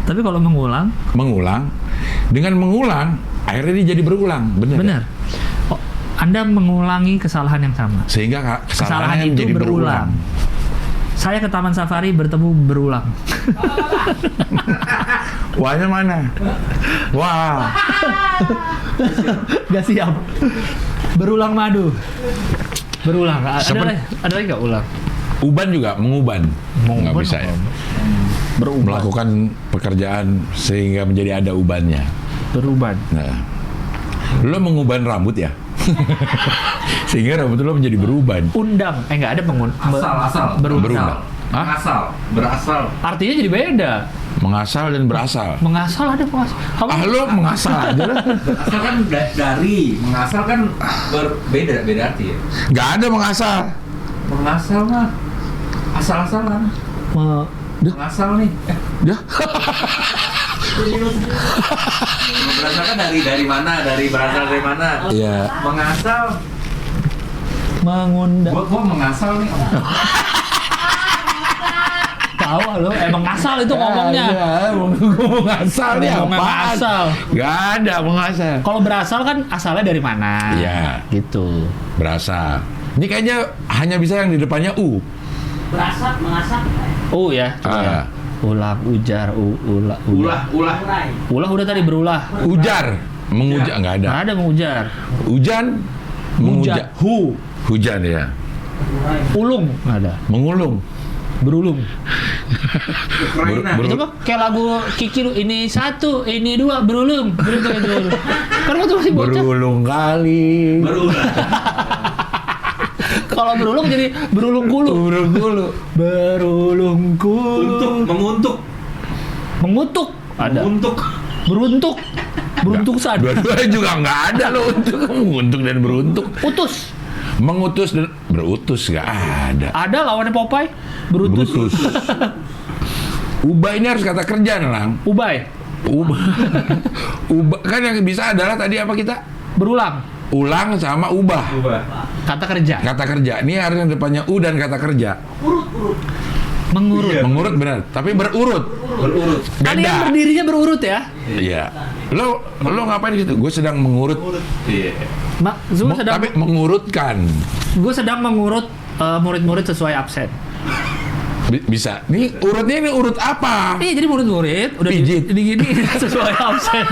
Tapi kalau mengulang, Dengan mengulang, akhirnya dia jadi berulang. benar. Oh, Anda mengulangi kesalahan yang sama. Sehingga Kesalahan kesalahannya itu menjadi berulang. Saya ke Taman Safari bertemu berulang. Wahnya mana? Wah. Gak siap. Berulang madu. Berulang. Seperti- Ada lagi nggak ulang? Uban juga menguban. Nggak bisa ya. Melakukan pekerjaan sehingga menjadi ada ubannya. Beruban. Nah, lo menguban rambut ya? Sehingga rambut lo menjadi beruban. Undang. Nggak ada asal. Berundang. Hah? Berasal. Artinya jadi beda. Mengasal dan berasal. Mengasal ada mengasal. Lo mengasal aja lah. Berasal kan dari, mengasal kan beda arti ya. Nggak ada mengasal. Mengasal mah asal-asalan. Mengasal nih. Ya. Berasal kan dari mana? Berasal dari mana? Iya. Mengasal. Mengundang. Gua mengasal nih. Tahu lo, emang ngasal itu ngomongnya. Mengasal nih Ngomong apa? mengasal. Nggak ada mengasal. Kalau berasal kan asalnya dari mana? Iya. Gitu. Berasal. Ini kayaknya hanya bisa yang di depannya U. Berasap, mengasap. Ya. Coba ya. Ulang, ujar, ulah. Ulah. Ulah udah tadi berulah. Ujar. Mengujar. Nggak ada. Nggak ada mengujar. Hujan. Mengujar. Hujan ya. Ulung nggak ada. Mengulung. Berulung. Ukraina. Itu mah kayak lagu Kiki lu, ini satu, ini dua, berulung. Berulung. Karena waktu masih bocah. Berulung kali. Berulah. Kalau berulung jadi berulung kulu. Berulung dulu. Berulung kulu. Mengutuk. Ada. Menguntuk. Beruntuk sad. Dua-duanya juga nggak ada lo untuk menguntuk dan beruntuk. Utus. Mengutus dan berutus nggak ada. Ada lawannya Popeye. Berutus. Ubah ini harus kata kerja Lang. Ubay. Ubah. Kan yang bisa adalah tadi apa kita? Berulang. Ulang sama ubah. Kata kerja. Kata kerja. Ini harus yang depannya U dan kata kerja. Mengurut. Iya. Mengurut benar, tapi berurut. Kalian Beda. berdirinya berurut ya? Iya. Lo ngapain di situ? Gue sedang mengurut. Iya. Tapi mengurutkan. Gue sedang mengurut murid-murid sesuai absen. Bisa. Nih urutnya ini urut apa? Iya, jadi murid-murid udah Pijit. gini sesuai absen.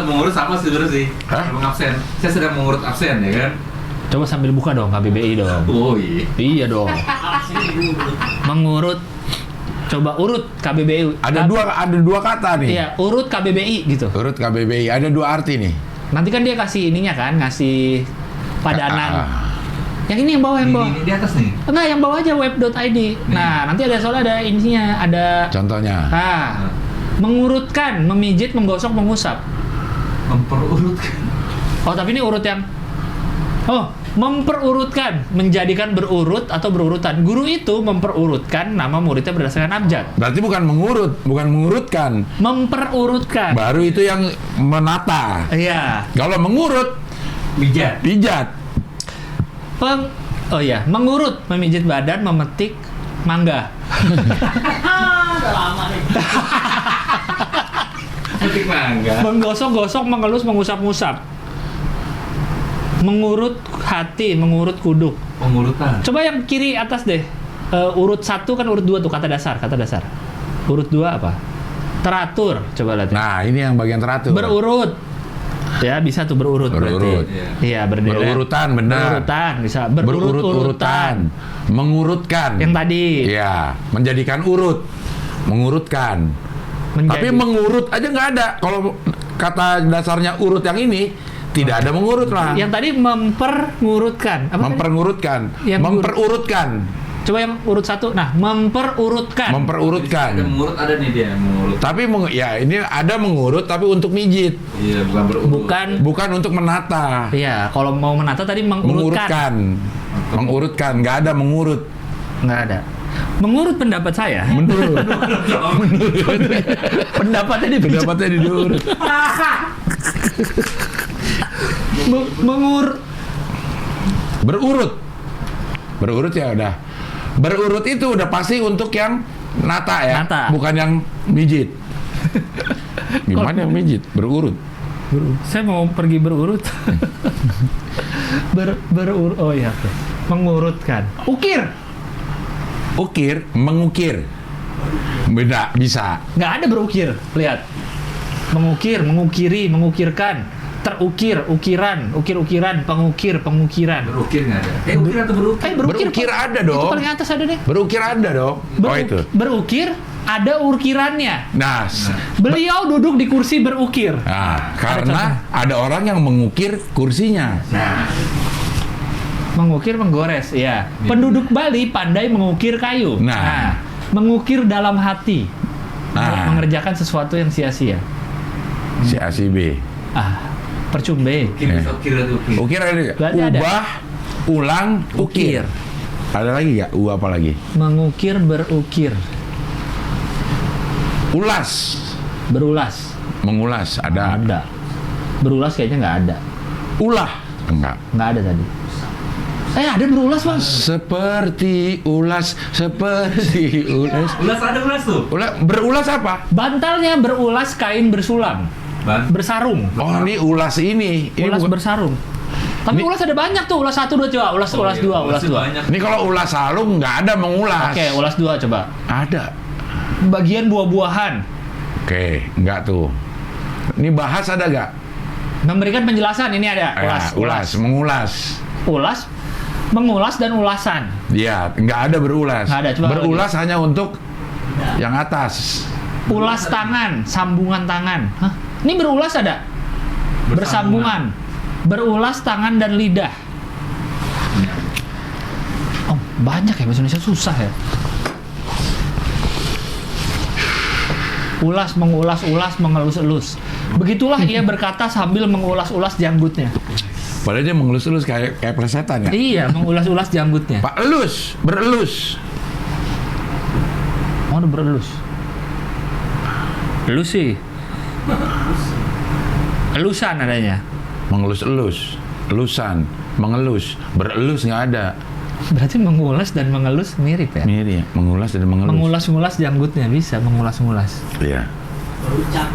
Mengurut sama sebenarnya sih. Hah? Mengabsen. Saya sedang mengurut absen ya kan. Coba sambil buka dong KBBI dong. Oh iya. Iya dong. Mengurut. Coba urut KBBI. Ada dua kata nih. Iya, urut KBBI gitu. Urut KBBI ada dua arti nih. Nanti kan dia kasih ininya kan, ngasih padanan. Yang ini yang bawah, Ini di atas nih. Enggak, yang bawah aja web.id. Nah, nanti ada soalnya ada isinya, ada Contohnya. mengurutkan, memijit, menggosok, mengusap. Memperurutkan. Oh, tapi ini urut yang Memperurutkan, menjadikan berurut atau berurutan. Guru itu memperurutkan nama muridnya berdasarkan abjad. Berarti bukan mengurutkan. Memperurutkan. Baru itu yang menata. Iya. Kalau mengurut, pijat. Mengurut, memijit badan, memetik mangga. Udah lama nih. Petik mangga. Menggosok-gosok, mengelus, mengusap-ngusap. Mengurut hati, mengurut kuduk. Pengurutan. Coba yang kiri atas deh. Urut 1 kan urut 2 tuh kata dasar. Urut 2 apa? Teratur. Coba lihat. Nah, ini yang bagian teratur. Berurut. Ya, bisa tuh berurut. Berurut. Berarti. Iya, berderet. Berurutan, benar. Berurutan, bisa. Berurut-urutan. Mengurutkan. Yang tadi. Iya, menjadikan urut. Mengurutkan. Tapi mengurut aja nggak ada. Kalau kata dasarnya urut yang ini, tidak ada mengurut lah. Yang tadi memperurutkan. Apa Memperurutkan. Yang Memperurutkan. Coba yang urut 1. Nah, memperurutkan. Memperurutkan. Ada mengurut, ada nih dia mengurut. Tapi ya ini ada mengurut tapi untuk mijit. Iya, bukan berurut. Bukan untuk menata. Iya, kalau mau menata tadi mengurutkan. Mengurutkan, nggak ada mengurut. Nggak ada. Menurut pendapat saya, pendapatnya diurut. Berurut ya udah. Berurut itu udah pasti untuk yang nata ya, bukan yang mijit. Gimana yang mijit? Berurut. Saya mau pergi berurut. Berurut. Oh iya. Mengurutkan. Ukir, mengukir. Beda, bisa. Nggak ada berukir. Lihat. Mengukir, mengukiri, mengukirkan. Terukir, ukiran, ukir-ukiran, pengukiran. Berukir nggak ada. Ukir atau berukir? Berukir ada dong. Itu paling atas ada deh. Berukir ada dong. Itu. Berukir, ada ukirannya. Nah, beliau duduk di kursi berukir. Nah, karena ada orang yang mengukir kursinya. Nah. Mengukir, menggores, ya. Penduduk Bali pandai mengukir kayu. Nah. Mengukir dalam hati. Nah. Mengerjakan sesuatu yang sia-sia. Si A si B. Percumbe. Ukir ada nggak? Ubah, ulang, ukir. Ada lagi nggak? Apa lagi? Mengukir, berukir. Ulas. Berulas. Mengulas, ada. Ada. Berulas kayaknya nggak ada. Ulah. Enggak. Nggak ada tadi. Ada berulas, Bang. Seperti ulas. Ulas ada ulas tuh. Berulas apa? Bantalnya berulas kain bersulam. Bersarung. Oh, ini ulas ini. Ulas bersarung. Tapi ulas ada banyak tuh. Ulas 1, 2 coba. Ulas 2. Ini kalau ulas sarung nggak ada mengulas. Oke, ulas 2 coba. Ada. Bagian buah-buahan. Oke, nggak tuh. Ini bahas ada nggak? Memberikan penjelasan, ini ada. Ulas, mengulas. Ulas, mengulas dan ulasan. Iya, nggak ada berulas. Nggak ada, coba berulas hanya untuk yang atas. Ulas tangan, sambungan tangan. Hah? Ini berulas ada? Bersambungan. Berulas tangan dan lidah. Oh, banyak ya bahasa Indonesia, susah ya. Ulas, mengulas, ulas, mengelus-elus. Begitulah ia berkata sambil mengulas-ulas janggutnya. Padahal dia mengelus-elus kayak plesetan ya? Iya, mengulas-ulas janggutnya. Pak elus, berelus. Oh, udah berelus. Elus sih. Elusan adanya. Mengelus-elus, elusan, mengelus, berelus nggak ada. Berarti mengulas dan mengelus mirip ya? Mirip ya, mengulas dan mengelus. Mengulas-ngulas janggutnya bisa, mengulas-ngulas. Iya. Ucap,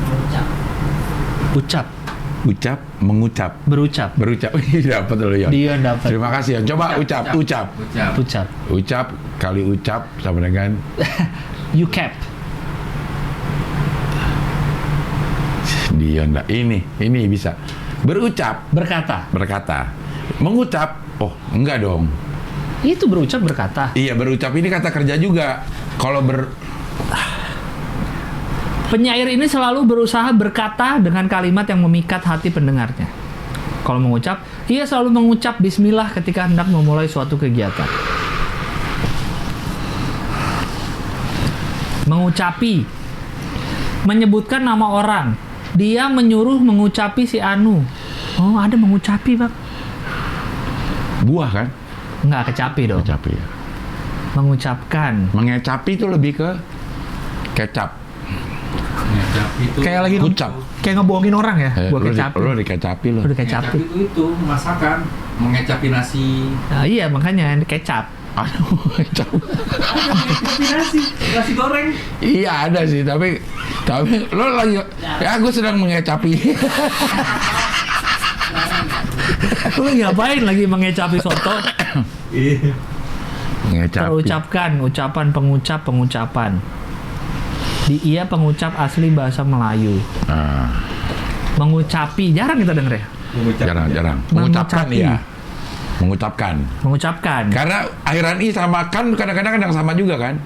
mengucap. berucap. Dapat dulu ya. Dia dapat. Terima kasih ya. Coba ucap. Ucap kali ucap sama dengan You cap. Dia enggak. Ini bisa. Berucap. Berkata. Mengucap. Oh, enggak dong. Itu berucap berkata. Iya, berucap ini kata kerja juga. Kalau Penyair ini selalu berusaha berkata dengan kalimat yang memikat hati pendengarnya. Kalau mengucap, ia selalu mengucap bismillah ketika hendak memulai suatu kegiatan. Mengucapi. Menyebutkan nama orang. Dia menyuruh mengucapi si Anu. Oh, ada mengucapi, Bang. Buah kan? Nggak, kecapi dong. Kecapi ya. Mengucapkan. Mengecapi itu lebih ke kecap. Ngecap itu. Kayak lagi Kucap. kayak ngebohongin orang ya. Gua kecapi. Lu dikecapi lu. Udah Ngecap kecapi. itu masakan, mengecapi nasi. Nah, iya makanya kecap. Aduh, kecap. Mengecapi nasi goreng. Iya ada sih, tapi lo lagi ya gue sedang mengecapi. Lu ngapain lagi mengecapi soto? Iya. Mengecapi. Terucapkan, ucapan, pengucapan. Ia pengucap asli bahasa Melayu. Nah, Mengucapi, jarang kita denger ya. jarang. Mengucapkan Mengucapi. ya. Mengucapkan. Mengucapkan. Karena akhiran i sama kan kadang-kadang kadang sama juga kan.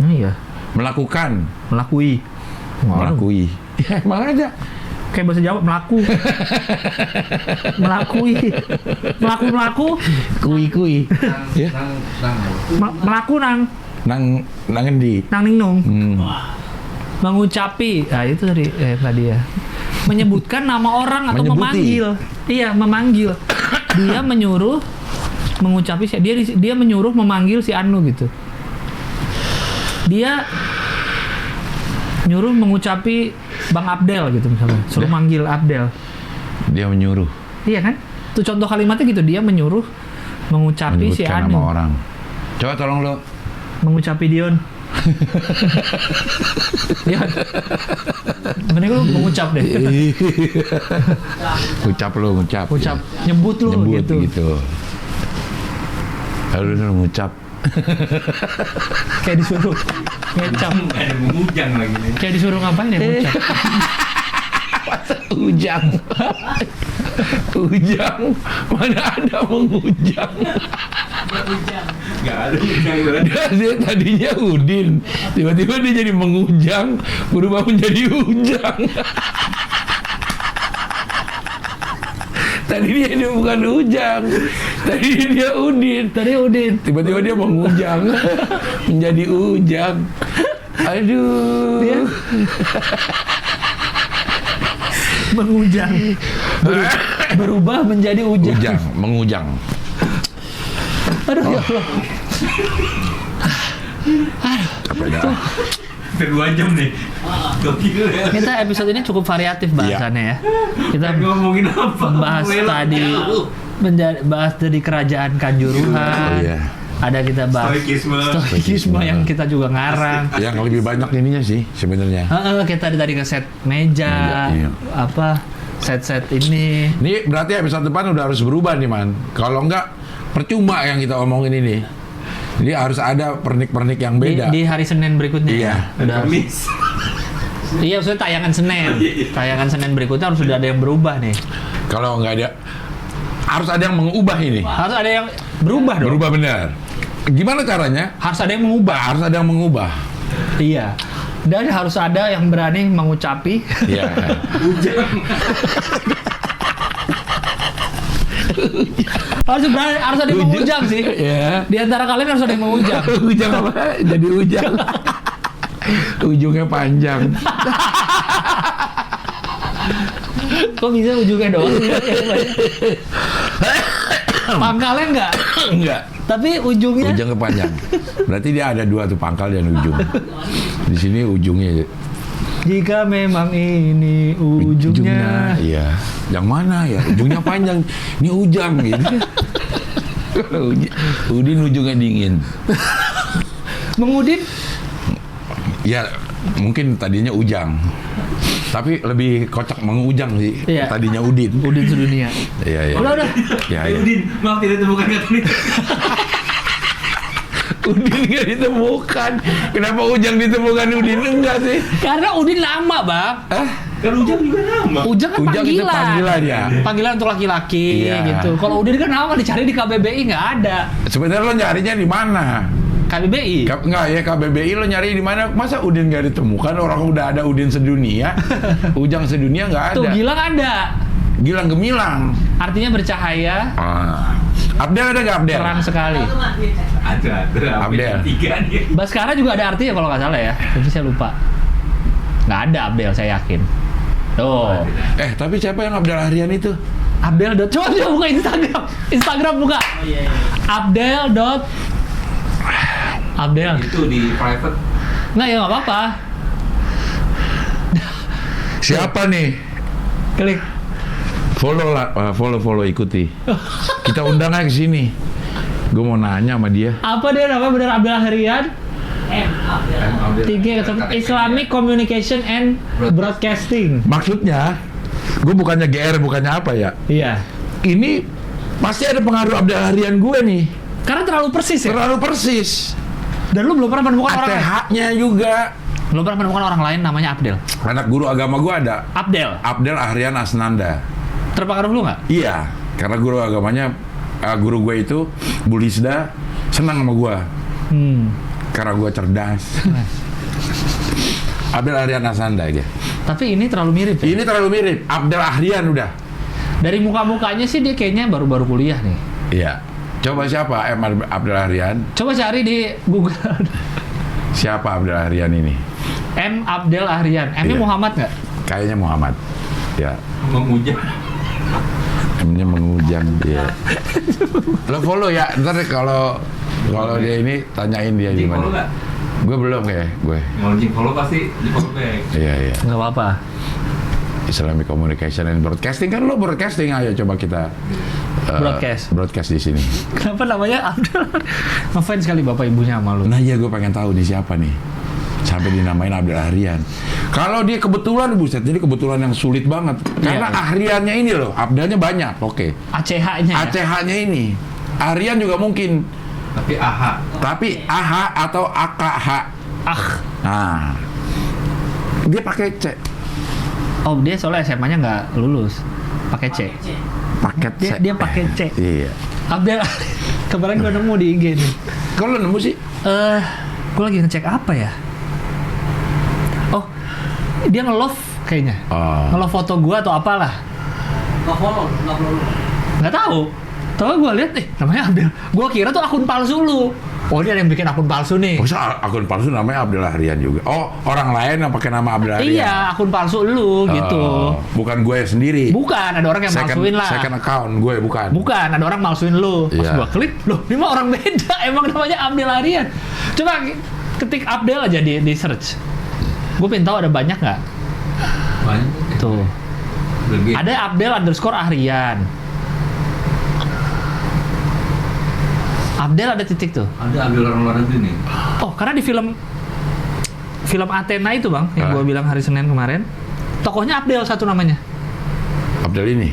Iya. Melakukan, Melakui. melakui. Ya emang aja. Kayak bahasa Jawa, melaku. Melakui. Melaku. Kui. Ya. Melaku nang Endi. nang ningnung. Hmm. Mengucapi. Nah, itu tadi ya. Menyebutkan nama orang atau Menyebuti. memanggil. Iya, memanggil. Dia menyuruh mengucapi dia menyuruh memanggil si Anu gitu. Dia nyuruh mengucapi Bang Abdel gitu misalnya. Suruh Ya. manggil Abdel. Dia menyuruh. Iya kan? Itu contoh kalimatnya gitu, dia menyuruh mengucapi si Menyebutkan Anu. nama orang. Coba tolong lo. Mengucapi Dion. Dion. Mending lu mengucap deh. Ucap. Ucap, nyebut lu Nyebut gitu. gitu. Lalu lu ngucap. Kayak disuruh ngecap. Nggak ada mengujang lagi nih. Kayak disuruh ngapain ya ngucap. Ujang. Ujang. Mana ada mengujang. Nggak ada ujang. Dia tadinya Udin. Tiba-tiba dia jadi mengujang. Berubah menjadi ujang. Tadi dia bukan ujang. Tadi dia Udin. Tadi Udin. Tiba-tiba dia mengujang. Menjadi ujang. Aduh. Dia mengujang. Berubah menjadi ujang. Ujang, mengujang. Aduh ya Allah. Apa dah? Udah 2 jam nih. Gokil ya. Kita episode ini cukup variatif bahasannya ya. Kita Ngomongin apa? membahas tadi bahas dari kerajaan Kanjuruhan. Oh, iya. Ada kita bahas stoikisme yang kita juga ngarang. Yang lebih banyak ininya sih sebenarnya. Kita tadi ke set meja, Iya. apa set ini. Ini berarti episode depan udah harus berubah nih man. Kalau enggak percuma yang kita omongin ini. Jadi harus ada pernik-pernik yang beda. Di hari Senin berikutnya. Iya. Udah. Kamis. Iya, maksudnya tayangan Senin. Tayangan Senin berikutnya harus sudah ada yang berubah nih. Kalau enggak ada, harus ada yang mengubah ini. Harus ada yang berubah dong. Berubah benar. Gimana caranya? Harus ada yang mengubah. Harus ada yang mengubah. Iya. Dan harus ada yang berani mengucapi. Iya. harus ada yang mengujang sih. Iya. Di antara kalian harus ada yang mengujang. Ujang apa? Jadi ujang. Ujungnya panjang. Kok bisa ujungnya doang? Pangkalnya enggak, Enggak. tapi ujungnya Ujung panjang. Berarti dia ada 2 tuh, pangkal dan ujung. Di sini ujungnya. jika memang ini ujungnya. Iya. Yang mana ya? Ujungnya panjang. Ini ujang gitu. Kalau Udin ujungnya dingin. Mengudin Ya mungkin tadinya ujang. Tapi lebih kocak mengujang sih. Iya. Tadinya Udin. Udin sedunia. Iya, iya. Udah. Ya, ya. Udin, maaf tidak ditemukan kata ini. Udin nggak ditemukan. Kenapa ujang ditemukan Udin enggak sih? Karena Udin lama, Bang. Kan ujang juga nama. Ujang kan Ujang itu panggilan ya. Panggilan untuk laki-laki Iya. gitu. Kalau Udin kan nama dicari di KBBI nggak ada. Sebenarnya lo nyarinya di mana? KBBI. Enggak ya, KBBI lo nyari di mana? Masa Udin nggak ditemukan? Orang udah ada Udin sedunia. Ujang sedunia nggak ada. Tuh Gilang ada. Gilang gemilang. Artinya bercahaya, Abdel ada nggak Abdel? terang sekali. Ada. Abdel. 3 nih. Baskara juga ada artinya kalau nggak salah ya. Tapi saya lupa. Nggak ada Abdel, saya yakin. Tuh. Tapi siapa yang Abdel Harian itu? Abdel. Coba buka Instagram. Instagram buka. Oh iya. Abdel. Abdel. Itu di private. Nggak ya nggak apa-apa. Siapa nih? Klik. Follow lah, follow ikuti. Kita undang aja ke sini. Gue mau nanya sama dia. Apa dia namanya bener Abdel Ahrian? Abdel. Islamic Communication and Broadcasting. Maksudnya, gue bukannya GR, bukannya apa ya? Iya. Ini pasti ada pengaruh Abdel Ahrian gue nih. Karena terlalu persis ya. Terlalu persis. Dan lu belum pernah menemukan orang lain. ATH-nya juga. Belum pernah menemukan orang lain namanya Abdel. Anak guru agama gue ada. Abdel Ahrian Asnanda. Terpengaruh lu nggak? Iya, karena guru agamanya, guru gue itu Bu Lisda senang sama gue. Karena gue cerdas. Abdel Ahrian Asnanda aja. Tapi ini terlalu mirip ya? Ini terlalu mirip. Abdel Ahrian udah. Dari muka-mukanya sih dia kayaknya baru-baru kuliah nih. Iya. Coba siapa Abdel Ahrian? Coba cari di Google. Siapa Abdel Ahrian ini? M. Abdel Ahrian. M-nya Iya. Muhammad nggak? Kayaknya Muhammad. Ya. Memuja. M-nya mengujang dia. Lo follow ya. Ntar kalau dia ini tanyain dia Jing follow gimana. nggak? Gue belum kayak gue. Kalau Jing follow pasti di follow back. Iya. Nggak apa-apa. Islamic Communication and Broadcasting, kan lo broadcasting, ayo coba kita broadcast di sini. Kenapa namanya Abdel? Ngefans sekali bapak ibunya sama lu. Nah iya, gue pengen tahu nih siapa nih sampai dinamain Abdel Ahrian. Kalau dia kebetulan, buset, jadi kebetulan yang sulit banget. Karena Iya. Ahriannya ini loh, Abdelnya banyak, oke. ACH-nya ya? ACH-nya ini, Ahrian juga mungkin. Tapi AH. Tapi AH atau AKH. Nah, dia pakai C. Oh, dia soalnya SMA-nya nggak lulus. Pakai C. Paket C. Dia pakai C. Iya. Abdel. Kemarin gue nemu di IG nih. Kalau nemu sih, Gue lagi ngecek apa ya? Oh, dia nge-love kayaknya. Oh. Nge-love foto gue atau apalah. Nggak follow. Nggak tahu. Tahu gue lihat, namanya Abdel. Gue kira tuh akun palsu lu. Oh, dia ada yang bikin akun palsu nih. masa akun palsu namanya Abdel Ahrian juga? Oh, orang lain yang pakai nama Abdel Ahrian? Iya, akun palsu lu gitu. Oh, bukan gue sendiri. Bukan, ada orang yang malsuin lah. Second account gue, bukan. Bukan, ada orang malsuin lu. Pas Iya. gua klik, loh ini mah orang beda. Emang namanya Abdel Ahrian. Coba ketik Abdel aja di search. Gue pengen tahu ada banyak nggak? Banyak. Tuh. Lebih. Ada Abdel_Ahrian. Abdel ada titik tuh. Ada Abdel orang luar negeri nih. Oh, karena di film Athena itu bang, yang Ah. gue bilang hari Senin kemarin, tokohnya Abdel satu namanya. Abdel ini?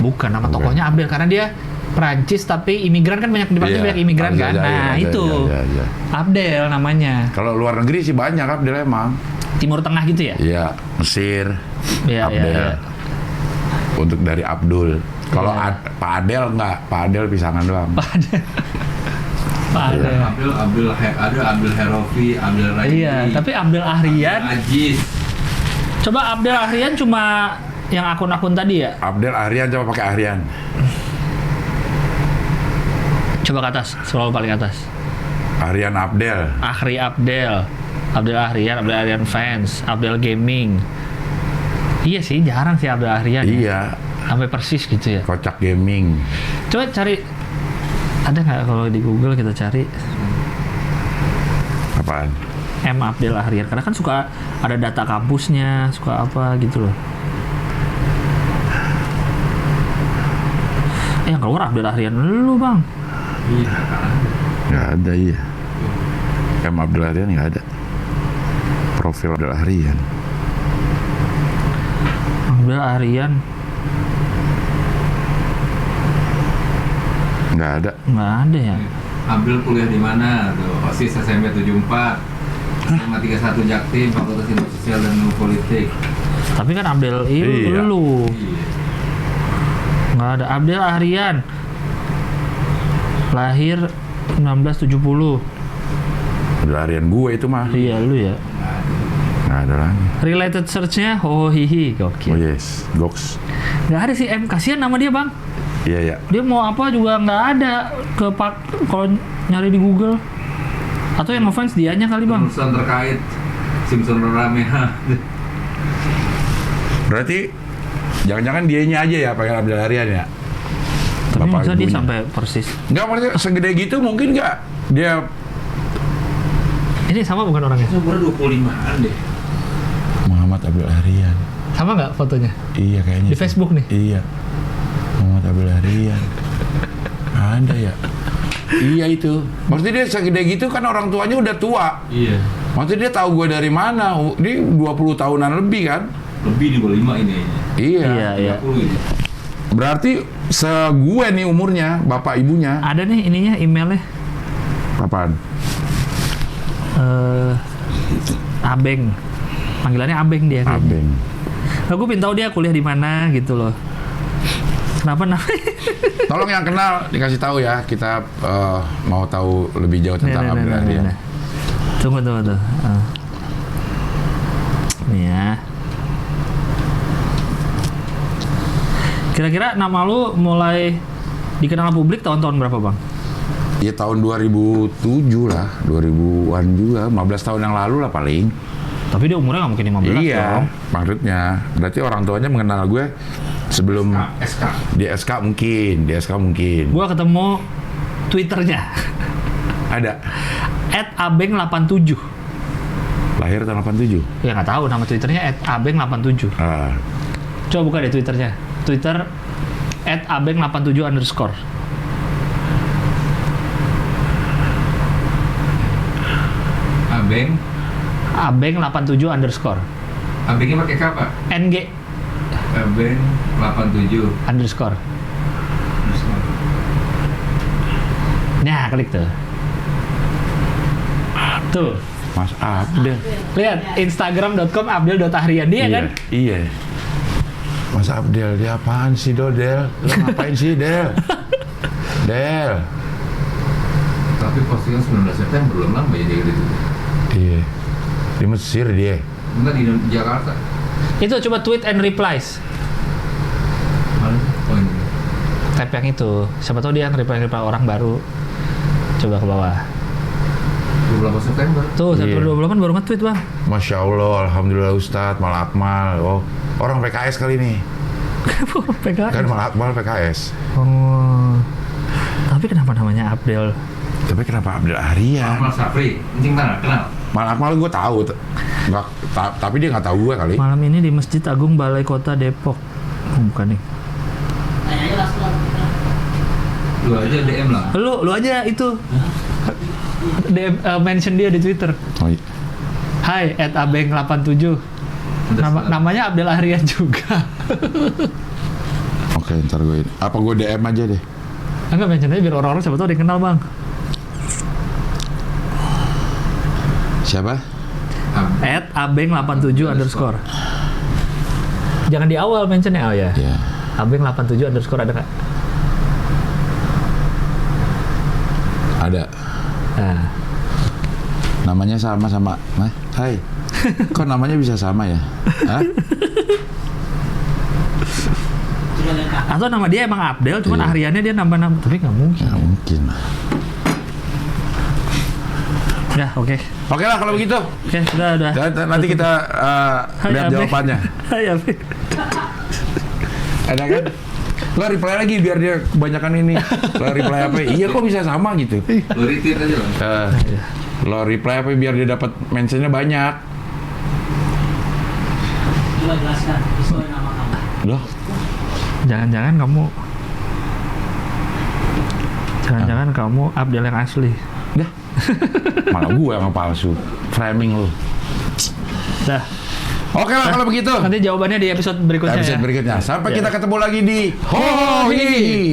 Bukan, nama Bukan. tokohnya Abdel karena dia Perancis tapi imigran kan banyak di Prancis Iya, banyak imigran kan. Aljazair, Nah itu iya. Abdel namanya. Kalau luar negeri sih banyak Abdel emang. Timur Tengah gitu ya? Iya, Mesir, Iya, Abdel. iya. Untuk dari Abdul. Kalau Iya. Pak Adel enggak, Pak Adel pisangan doang. Pak Adel. Pak Adel. Ada Abdel Herofi, Abdel Raidi. Iya, tapi Abdel Ahrian. Aziz. Coba Abdel Ahrian cuma yang akun-akun tadi ya? Abdel Ahrian, coba pakai Ahrian. Coba ke atas, scroll paling atas. Ahrian Abdel. Abdel Ahrian, Abdel Ahrian fans, Abdel Gaming. Iya sih, jarang sih Abdel Ahrian. Ya. Iya, Sampai persis gitu ya. Kocak Gaming. Coba cari, ada nggak kalau di Google kita cari Apaan? M. Abdel Ahrian? Karena kan suka ada data kampusnya, suka apa gitu loh. Yang keluar Abdel Ahrian lu bang. Iya, karena Nggak ada, iya. M. Abdel Ahrian nggak ada. Profil Abdel Ahrian. Abdel Ahrian Nggak ada. nggak ada ya. Abdel kuliah di mana? Tuh, OSIS SMP 74. SMA 31 Jaktim, Fakultas Ilmu Sosial dan Ilmu Politik. Tapi kan Abdel Iya. lu Iya. nggak ada. Abdel Ahrian lahir 1970. Abdel Ahrian gue itu mah. Iya lu ya. Nggak ada lagi. Related search-nya oh hihi Oh gokil. yes, Gox. Nggak ada sih M, kasihan nama dia bang. Iya ya. Dia mau apa juga nggak ada kalau nyari di Google. Atau yang ngefans dianya kali bang. Urusan terkait Simpson Rameha. Berarti Jangan-jangan dianya aja ya panggil Abdel Harian ya. Tapi Bapak masa dia ibunya. sampai persis. Enggak, maksudnya segede gitu mungkin nggak dia. Ini sama bukan orangnya? Itu umurnya 25-an deh. Muhammad Abdel Harian. Sama nggak fotonya? Iya kayaknya. Di Facebook nih? Iya. Muhammad Abdel Harian. Ada ya. Iya itu. Maksudnya dia segede gitu kan orang tuanya udah tua. Iya. Maksudnya dia tahu gue dari mana? Dia 20 tahunan lebih kan? Lebih di 25 ini. Iya. Iya. 30 ini. Berarti segue nih umurnya bapak ibunya. Ada nih ininya emailnya. Apaan? Abeng. Panggilannya Abeng dia. kayaknya. Abeng. Aku pengen tahu dia kuliah di mana gitu loh. Kenapa namanya? Tolong yang kenal dikasih tahu ya. Kita mau tahu lebih jauh tentang Abdel Harian. Tunggu tuh. Nih ya. Kira-kira nama lu mulai dikenal publik tahun-tahun berapa, Bang? Ya tahun 2007 lah, 2000-an juga, 15 tahun yang lalu lah paling. Tapi dia umurnya nggak mungkin 15 Iya, dong. maksudnya. Berarti orang tuanya mengenal gue sebelum SK. di SK mungkin. Gua ketemu Twitternya Ada. @abeng87. Lahir tahun 87. Ya nggak tahu nama Twitternya @abeng87. Ah, Coba buka deh Twitternya. Twitter @abeng87_. Abeng87_. Abengnya pakai K, Pak? NG Abeng 87. _. Nah, klik tuh. Tuh, Mas Abdel. lihat instagram.com abdel.ahrian dia kan? Iya. Mas Abdel, dia apaan sih, Del? Lu ngapain sih, Del? Del. Tapi postingan 19 September belum lama ya dia gitu. Iya. Di Mesir dia. Enggak di Jakarta. Itu coba tweet and replies. Mana? Oh ini. Tap yang itu. Siapa tahu dia reply orang baru. Coba ke bawah. 28 September. Tuh, Iya. 128 baru nge-tweet, Bang. Masya Allah, Alhamdulillah Ustadz, Mal Akmal. Oh, orang PKS kali ini. PKS. Kan Mal Akmal PKS. Oh. Tapi kenapa namanya Abdel? Tapi kenapa Abdel Harian? Ahmad Safri, kencing tanah, kenal? Mal Akmal gue tahu. Nggak, tapi dia nggak tahu gue kali. Malam ini di Masjid Agung Balai Kota Depok. Oh, bukan nih. Tanya aja langsung. Lu aja DM lah. Lu aja itu. DM, mention dia di Twitter. Oh, iya. Hai @abeng87. Namanya Abdel Ahrian juga. Oke, ntar gue ini. Apa gue DM aja deh? Enggak, mention aja biar orang-orang siapa tahu ada yang kenal, Bang. Siapa? @abeng87_. Jangan di awal mentionnya, oh ya. Ya. Abeng87_ ada nggak? Ada. Nah, Namanya sama. Nah, hai. Kok namanya bisa sama ya? Hah? Coba lihat Kak. atau nama dia emang Abdel, cuman Iya. Ahriannya dia nambah nama, tapi nggak mungkin. Nggak mungkin. Ya, oke. Oke lah kalau begitu. Oke, sudah. Nanti kita Hai, lihat Abeng. jawabannya. Hai, Abeng. Ada kan? Lo reply lagi biar dia kebanyakan ini. Lo reply apa? Iya kok bisa sama gitu. Lu retweet aja lah. Lo reply apa biar dia dapat mentionnya banyak. Coba jelaskan sesuai nama kamu. Loh, Jangan-jangan kamu Abdel yang asli. dah. Malah gue yang palsu. Framing lo. Dah. Oke lah kalau begitu. Nanti jawabannya di episode berikutnya Episode ya. berikutnya. Sampai Ya. kita ketemu lagi di Hohi,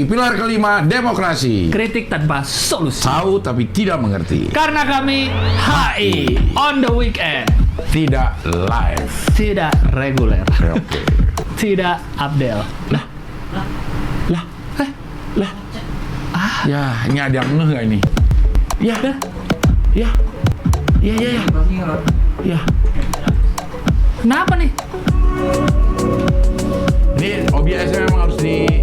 pilar kelima demokrasi. Kritik tanpa solusi. Tahu tapi tidak mengerti. Karena kami HI on the weekend. Tidak live. Tidak reguler. Oke. Tidak Abdel. Lah, Lah. Ya, ini ada yang ngeh gak ini? Ya. Ya. Ya. kenapa nih? Ini OBS memang harus di